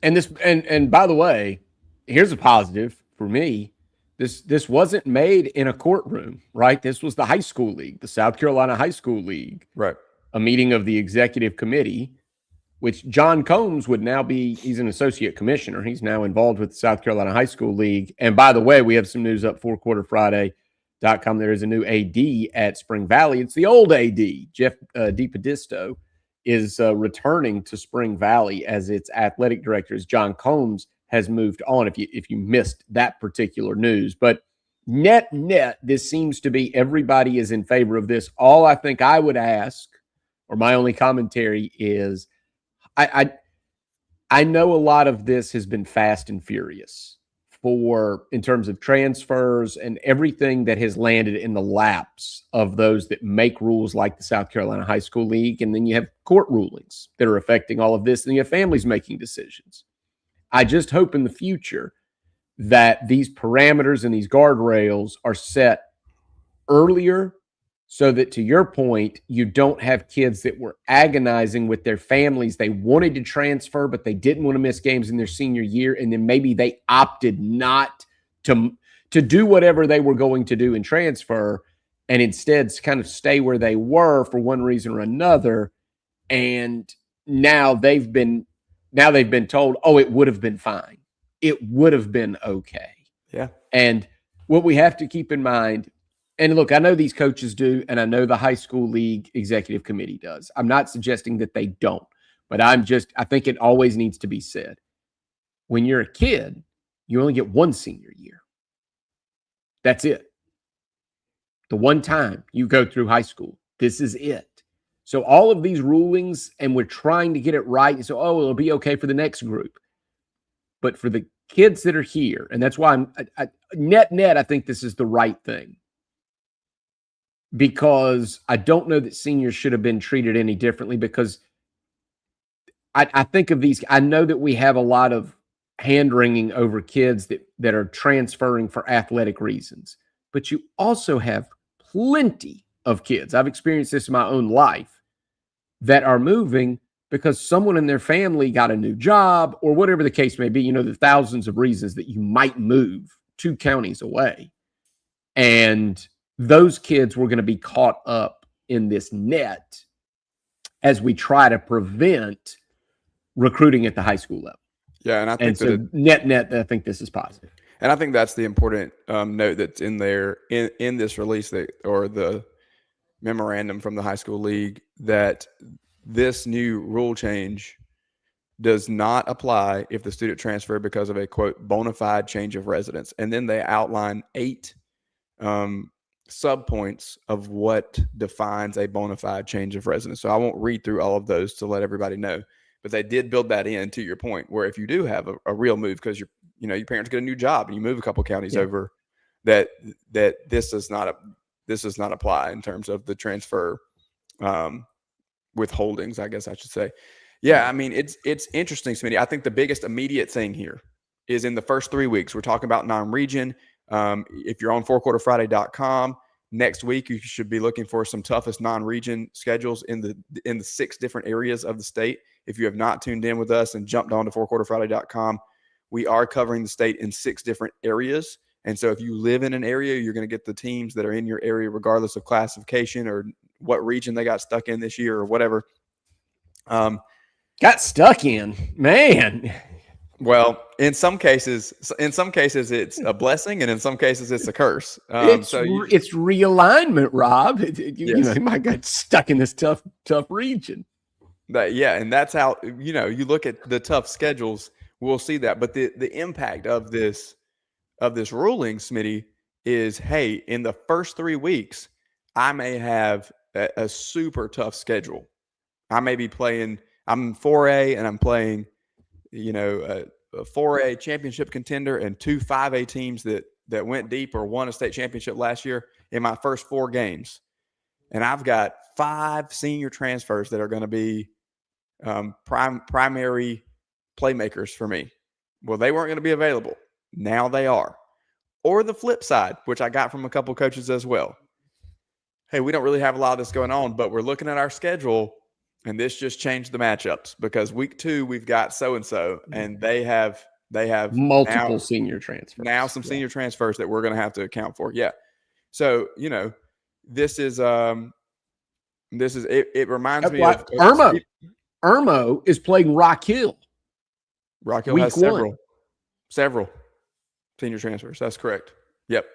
and by the way, here's a positive for me. This wasn't made in a courtroom, right? This was the high school league, the South Carolina High School League. Right. A meeting of the executive committee, which John Combs would now be, he's an associate commissioner. He's now involved with the South Carolina High School League. And by the way, we have some news up fourquarterfriday.com. There is a new AD at Spring Valley. It's the old AD, Jeff DiPodisto, is returning to Spring Valley as its athletic director, as John Combs has moved on, if you missed that particular news. But net, this seems to be everybody is in favor of this. All I think I would ask, or my only commentary is, I know a lot of this has been fast and furious in terms of transfers and everything that has landed in the laps of those that make rules like the South Carolina High School League. And then you have court rulings that are affecting all of this, and you have families making decisions. I just hope in the future that these parameters and these guardrails are set earlier so that, to your point, you don't have kids that were agonizing with their families. They wanted to transfer, but they didn't want to miss games in their senior year. And then maybe they opted not to do whatever they were going to do and transfer, and instead kind of stay where they were for one reason or another. And now they've been told, oh, it would have been fine. It would have been okay. Yeah. And what we have to keep in mind, and look, I know these coaches do, and I know the high school league executive committee does. I'm not suggesting that they don't, but I think it always needs to be said. When you're a kid, you only get one senior year. That's it. The one time you go through high school, this is it. So all of these rulings, and we're trying to get it right. So, it'll be okay for the next group. But for the kids that are here, and that's why I think this is the right thing. Because I don't know that seniors should have been treated any differently, because I think of these. I know that we have a lot of hand-wringing over kids that are transferring for athletic reasons, but you also have plenty of kids, I've experienced this in my own life, that are moving because someone in their family got a new job or whatever the case may be. The thousands of reasons that you might move 2 counties away. And those kids were going to be caught up in this net as we try to prevent recruiting at the high school level. Yeah, and I think net, I think this is positive. And I think that's the important note that's in there in this release or the memorandum from the high school league, that this new rule change does not apply if the student transferred because of a, quote, bona fide change of residence. And then they outline 8 subpoints of what defines a bona fide change of residence. So I won't read through all of those to let everybody know, but they did build that in, to your point, where if you do have a real move because your parents get a new job and you move a couple counties over, that this does not apply in terms of the transfer withholdings, I guess I should say. Yeah, I mean, it's interesting, Smitty. I think the biggest immediate thing here is in the first 3 weeks. We're talking about non-region. If you're on fourquarterfriday.com, next week you should be looking for some toughest non-region schedules in the 6 different areas of the state. If you have not tuned in with us and jumped on to fourquarterfriday.com, we are covering the state in 6 different areas. And so if you live in an area, you're going to get the teams that are in your area, regardless of classification or what region they got stuck in this year or whatever. Got stuck in, man. Well, in some cases it's a blessing, and in some cases it's a curse. It's realignment, Rob. You might get stuck in this tough region. And that's how you look at the tough schedules. We'll see that, but the impact of this ruling, Smitty, is, hey, in the first 3 weeks, I may have a super tough schedule. I may be playing. I'm 4A and I'm playing, a 4A championship contender and 2 5A teams that went deep or won a state championship last year in my first 4 games. And I've got 5 senior transfers that are going to be primary playmakers for me. Well, they weren't going to be available. Now they are. Or the flip side, which I got from a couple coaches as well. Hey, we don't really have a lot of this going on, but we're looking at our schedule, and this just changed the matchups because week 2 we've got so-and-so, and they have multiple senior transfers. Now some senior transfers that we're going to have to account for. Yeah. So, this is it reminds me of Irmo is playing Rock Hill. Rock Hill has several senior transfers. That's correct. Yep.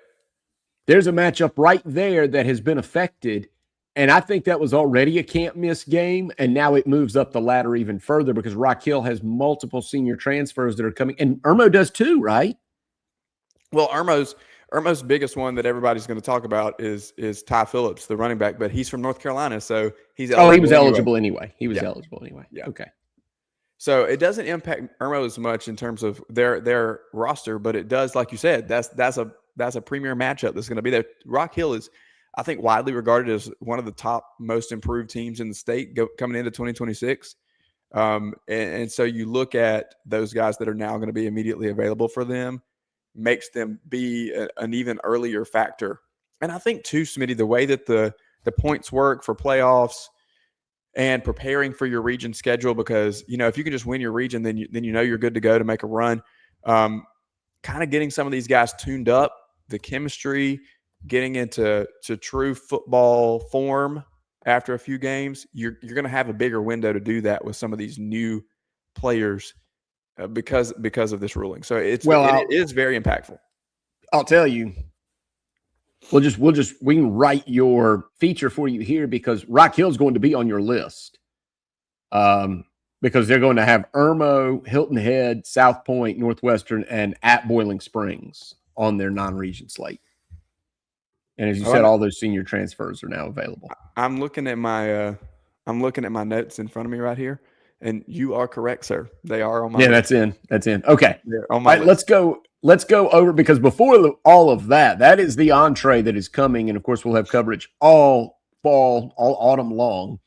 There's a matchup right there that has been affected. And I think that was already a can't miss game. And now it moves up the ladder even further because Rock Hill has multiple senior transfers that are coming. And Irmo does too, right? Well, Irmo's Irmo's biggest one that everybody's going to talk about is Ty Phillips, the running back, but he's from North Carolina, so he's eligible. Oh, he was eligible anyway. He was eligible anyway. Yeah. Okay. So it doesn't impact Irmo as much in terms of their roster, but it does, like you said, that's a premier matchup that's going to be there. Rock Hill is, I think, widely regarded as one of the top most improved teams in the state coming into 2026. And so you look at those guys that are now going to be immediately available for them, makes them be an even earlier factor. And I think too, Smitty, the way that the points work for playoffs and preparing for your region schedule, because, you know, if you can just win your region, then you know you're good to go to make a run. Kind of getting some of these guys tuned up, the chemistry, getting into true football form after a few games, you're going to have a bigger window to do that with some of these new players because of this ruling. So it is very impactful. I'll tell you, we can write your feature for you here because Rock Hill's going to be on your list. Because they're going to have Irmo, Hilton Head, South Point, Northwestern, and at Boiling Springs on their non-region slate. And as you said, all those senior transfers are now available. I'm looking at my notes in front of me right here, and you are correct, sir. They are on my list. That's in. Okay. On my list. Let's go over, because before all of that is the entree that is coming, and of course we'll have coverage all fall, all autumn long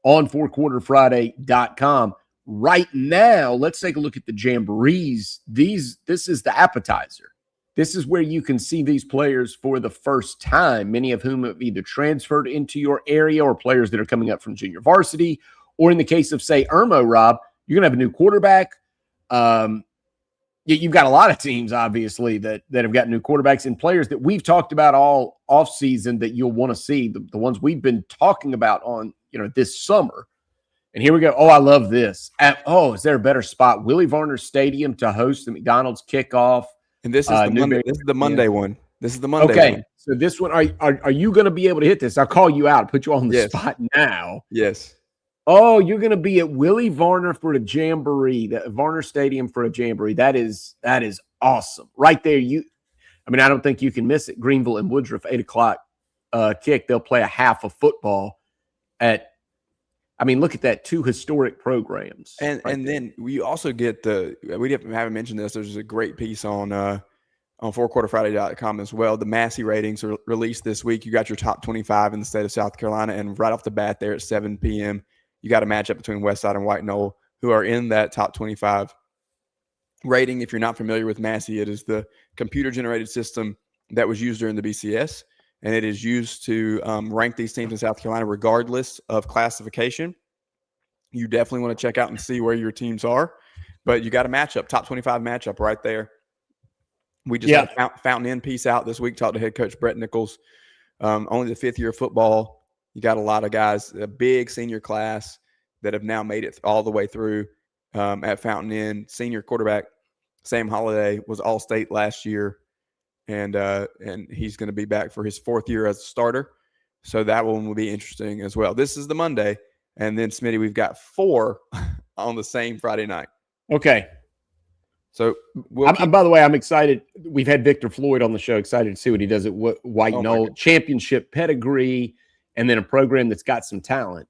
on fourquarterfriday.com. Right now, let's take a look at the jamborees. This is the appetizer. This is where you can see these players for the first time, many of whom have either transferred into your area or players that are coming up from junior varsity. Or in the case of, say, Irmo, Rob, you're going to have a new quarterback. You've got a lot of teams, obviously, that have got new quarterbacks and players that we've talked about all offseason that you'll want to see, the ones we've been talking about on, this summer. And here we go. Oh, I love this. Is there a better spot? Willie Varner Stadium to host the McDonald's kickoff. And this is the Monday one. This is the Monday one. So this one, are you going to be able to hit this? I'll call you out, put you on the spot now. Yes. Oh, you're going to be at Willie Varner for a jamboree, the Varner Stadium for a jamboree. That is awesome. Right there. I don't think you can miss it. Greenville and Woodruff, 8:00 kick. They'll play a half of football look at that, 2 historic programs. And then we also get we haven't mentioned this. There's a great piece on fourquarterfriday.com as well. The Massey ratings are released this week. You got your top 25 in the state of South Carolina, and right off the bat there at 7 p.m., you got a matchup between Westside and White Knoll, who are in that top 25 rating. If you're not familiar with Massey, it is the computer-generated system that was used during the BCS, and it is used to rank these teams in South Carolina regardless of classification. You definitely want to check out and see where your teams are, but you got a matchup, top 25 matchup right there. We just had a Fountain Inn piece out this week, talked to head coach Brett Nichols. Only the 5th year of football. You got a lot of guys, a big senior class that have now made it all the way through at Fountain Inn. Senior quarterback Sam Holiday was All-State last year, and he's going to be back for his 4th year as a starter. So that one will be interesting as well. This is the Monday, and then Smitty, we've got 4 on the same Friday night. Okay. So by the way, I'm excited. We've had Victor Floyd on the show. Excited to see what he does at White Knoll. Championship pedigree, and then a program that's got some talent.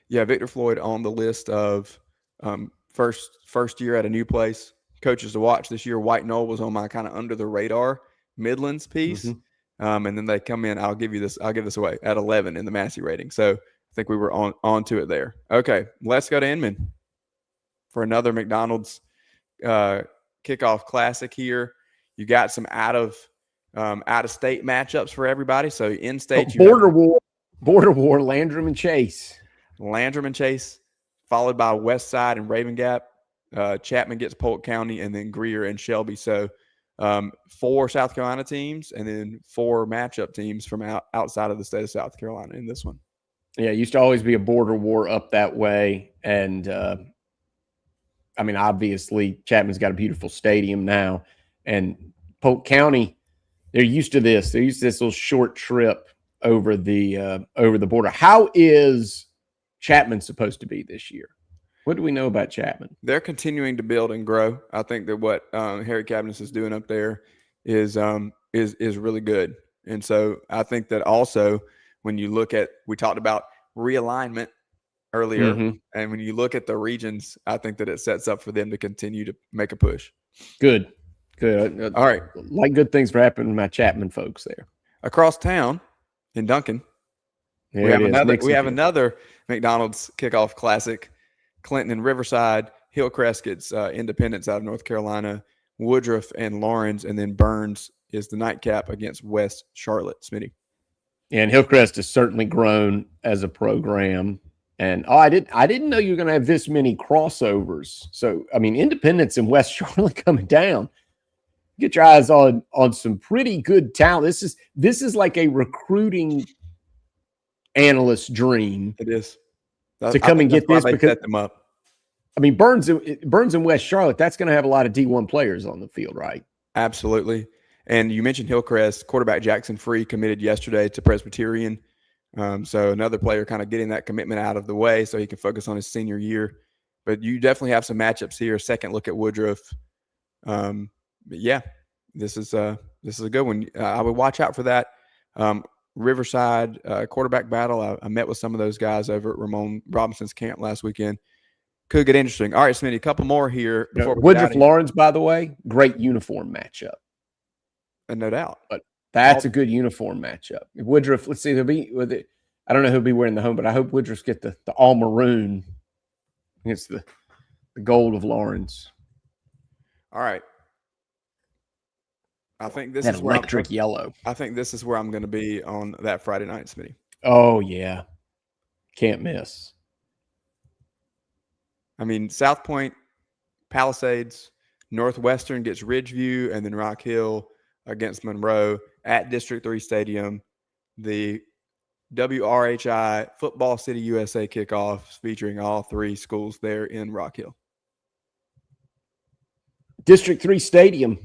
Yeah, Victor Floyd on the list of first year at a new place, coaches to watch this year. White Knoll was on my kind of under the radar Midlands piece, and then they come in. I'll give this away at 11 in the Massey rating. So I think we were on to it there. Okay, let's go to Inman for another McDonald's kickoff classic here. You got some out of state matchups for everybody. So in state, border war, Landrum and Chase, followed by Westside and Raven Gap. Chapman gets Polk County, and then Greer and Shelby. So 4 South Carolina teams, and then 4 matchup teams from outside of the state of South Carolina in this one. Yeah, it used to always be a border war up that way, and obviously Chapman's got a beautiful stadium now, and Polk County, they're used to this. They're used to this little short trip over the border. How is Chapman supposed to be this year? What do we know about Chapman? They're continuing to build and grow. I think that what Harry Cabinets is doing up there is really good. And so I think that also when you look at, we talked about realignment earlier, and when you look at the regions, I think that it sets up for them to continue to make a push. Good. All right. Like good things for happening to my Chapman folks there. Across town in Duncan, we have another McDonald's kickoff classic. Clinton and Riverside, Hillcrest gets Independence out of North Carolina, Woodruff and Lawrence, and then Burns is the nightcap against West Charlotte. Smitty. And Hillcrest has certainly grown as a program. And I didn't know you were going to have this many crossovers. So I mean, Independence and West Charlotte coming down. Get your eyes on some pretty good talent. This is like a recruiting analyst dream. It is to come and get this because set them up. I mean, Burns and West Charlotte, that's going to have a lot of D1 players on the field, right? Absolutely. And you mentioned Hillcrest. Quarterback Jackson Free committed yesterday to Presbyterian. So another player kind of getting that commitment out of the way so he can focus on his senior year. But you definitely have some matchups here. Second look at Woodruff. But yeah, this is a good one. I would watch out for that. Riverside quarterback battle. I met with some of those guys over at Ramon Robinson's camp last weekend. Could get interesting. All right, Smitty, a couple more here. Woodruff Lawrence, by the way, great uniform matchup. No doubt. But that's a good uniform matchup. If Woodruff, let's see, I don't know who'll be wearing the home, but I hope Woodruff get the all maroon against the gold of Lawrence. All right. I think this that is electric yellow. I think this is where I'm going to be on that Friday night, Smitty. Oh, yeah. Can't miss. I mean, South Point, Palisades, Northwestern gets Ridgeview, and then Rock Hill against Monroe at District 3 Stadium. The WRHI Football City USA kickoff featuring all three schools there in Rock Hill. District 3 Stadium.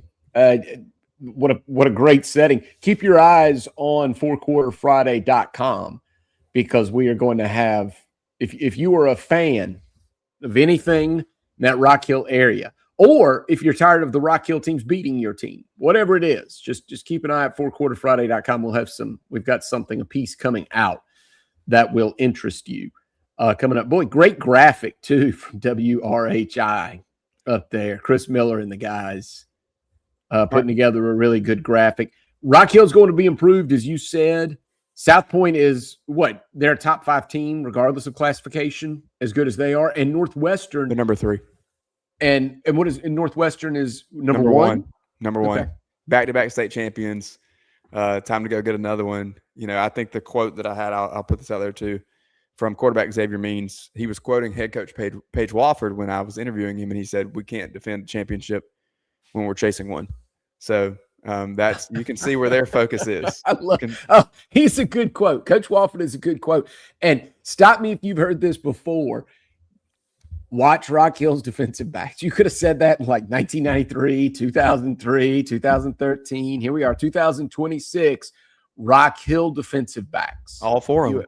What a great setting. Keep your eyes on fourquarterfriday.com because we are going to have, if you are a fan of anything in that Rock Hill area, or if you're tired of the Rock Hill teams beating your team, whatever it is, just keep an eye at fourquarterfriday.com. We've got a piece coming out that will interest you. Coming up, boy, great graphic too from WRHI up there. Chris Miller and the guys putting together a really good graphic. Rock Hill's going to be improved, as you said. South Point is what? They're a top 5 team, regardless of classification, as good as they are. And Northwestern, they're number 3. And what is in Northwestern is number one. Number one. Back-to-back state champions. Time to go get another one. You know, I think the quote that I had, I'll put this out there too, from quarterback Xavier Means. He was quoting head coach Paige Wofford when I was interviewing him, and he said, "We can't defend a championship when we're chasing one." So that's, you can see where their focus is. He's a good quote. Coach Wofford is a good quote. And stop me if you've heard this before. Watch Rock Hill's defensive backs. You could have said that in like 1993, 2003, 2013. Here we are, 2026. Rock Hill defensive backs. All 4 of them.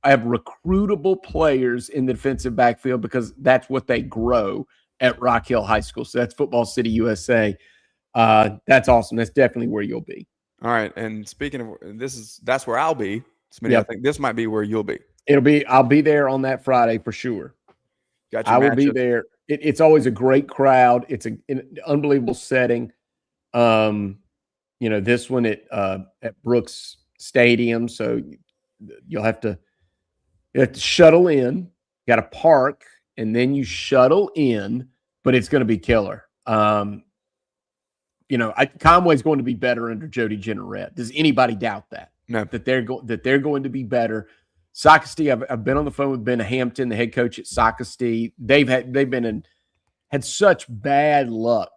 I have recruitable players in the defensive backfield because that's what they grow at Rock Hill High School. So that's Football City USA. That's awesome. That's definitely where you'll be. All right. And speaking of that's where I'll be. Smitty, yep. I think this might be where you'll be. I'll be there on that Friday for sure. I will be there. It's always a great crowd. It's an unbelievable setting. This one at Brooks Stadium. So you'll have to shuttle in, got to park, and then you shuttle in, but it's going to be killer. Conway's going to be better under Jody Jenneret. Does anybody doubt that? No. That they're going to be better. Socastee, I've been on the phone with Ben Hampton, the head coach at Socastee. They've had such bad luck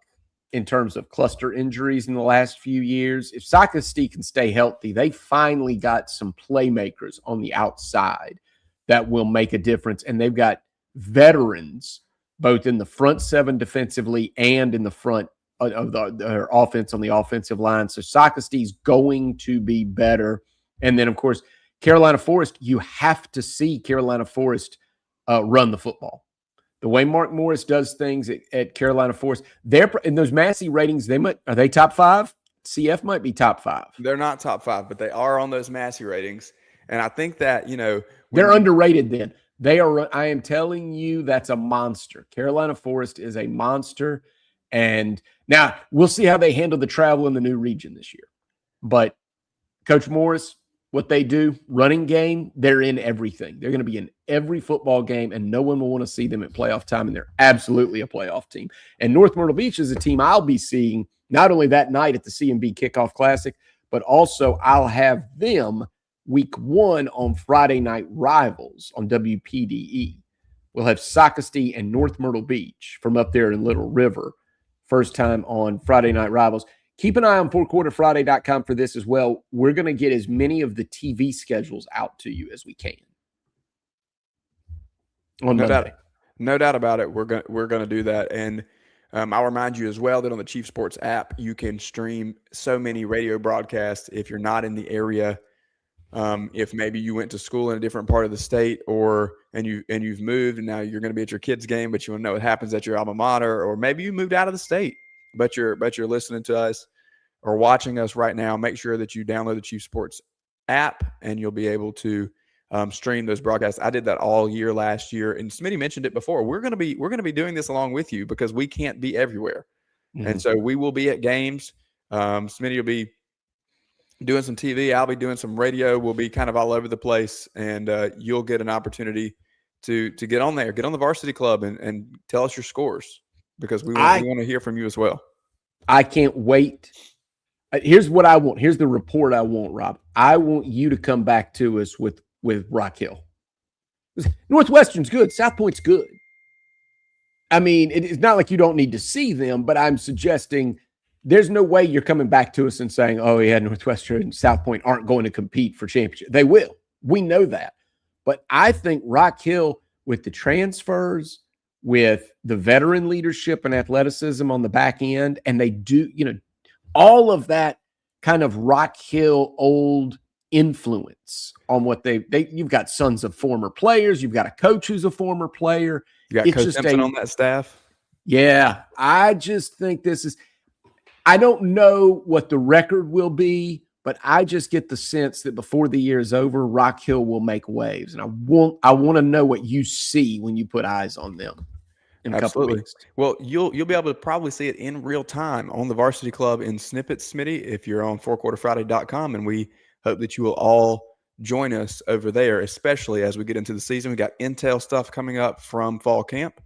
in terms of cluster injuries in the last few years. If Socastee can stay healthy, they finally got some playmakers on the outside that will make a difference. And they've got veterans both in the front 7 defensively and in the front of their offense on the offensive line. So Socastee's going to be better. And then, of course, Carolina Forest, you have to see Carolina Forest run the football. The way Mark Morris does things at Carolina Forest, they're in those Massey ratings. Are they top 5? CF might be top 5. They're not top 5, but they are on those Massey ratings. And I think that, they're underrated then. They are. I am telling you, that's a monster. Carolina Forest is a monster. And now we'll see how they handle the travel in the new region this year. But Coach Morris, what they do, running game, they're in everything. They're going to be in every football game, and no one will want to see them at playoff time, and they're absolutely a playoff team. And North Myrtle Beach is a team I'll be seeing not only that night at the CMB Kickoff Classic, but also I'll have them week 1 on Friday Night Rivals on WPDE. We'll have Socastee and North Myrtle Beach from up there in Little River. First time on Friday Night Rivals. Keep an eye on fourquarterfriday.com for this as well. We're going to get as many of the TV schedules out to you as we can. On Monday. No doubt about it. We're going to do that. And I'll remind you as well that on the Chief Sports app, you can stream so many radio broadcasts if you're not in the area. If maybe you went to school in a different part of the state, and you've moved and now you're going to be at your kid's game, but you want to know what happens at your alma mater, or maybe you moved out of the state, but you're listening to us or watching us right now. Make sure that you download the Chief Sports app, and you'll be able to stream those broadcasts. I did that all year last year, and Smitty mentioned it before. We're going to be doing this along with you because we can't be everywhere, and so we will be at games. Smitty will be doing some TV. I'll be doing some radio. We'll be kind of all over the place, and you'll get an opportunity to get on there, get on the varsity club, and tell us your scores, because we want to hear from you as well. I can't wait. Here's what I want. Here's the report I want, Rob. I want you to come back to us with Rock Hill. Northwestern's good. South Point's good. I mean, it's not like you don't need to see them, but I'm suggesting there's no way you're coming back to us and saying, oh, yeah, Northwestern and South Point aren't going to compete for championship. They will. We know that. But I think Rock Hill, with the transfers, with the veteran leadership and athleticism on the back end, and they do, all of that kind of Rock Hill old influence on what you've got sons of former players. You've got a coach who's a former player. You got Coach Simpson on that staff. Yeah. I just think this is – I don't know what the record will be, but I just get the sense that before the year is over, Rock Hill will make waves. And I want to know what you see when you put eyes on them in a couple of weeks. Well, you'll be able to probably see it in real time on the Varsity Club in snippets, Smitty, if you're on fourquarterfriday.com. And we hope that you will all join us over there, especially as we get into the season. We got intel stuff coming up from fall camp.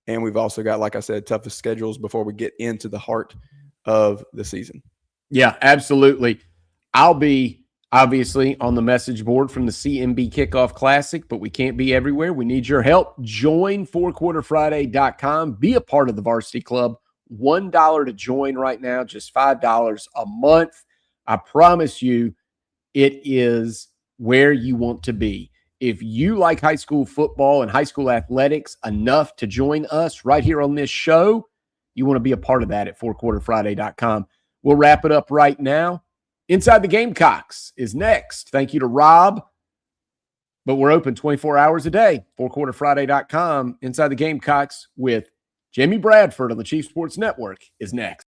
And we've also got, like I said, toughest schedules before we get into the heart of the season. Yeah, absolutely. I'll be obviously on the message board from the CMB Kickoff Classic, but we can't be everywhere. We need your help. Join fourquarterfriday.com. Be a part of the Varsity Club. $1 to join right now, just $5 a month. I promise you, it is where you want to be. If you like high school football and high school athletics enough to join us right here on this show, you want to be a part of that at fourquarterfriday.com. We'll wrap it up right now. Inside the Gamecocks is next. Thank you to Rob. But we're open 24 hours a day. fourquarterfriday.com. Inside the Gamecocks with Jamie Bradford on the Chief Sports Network is next.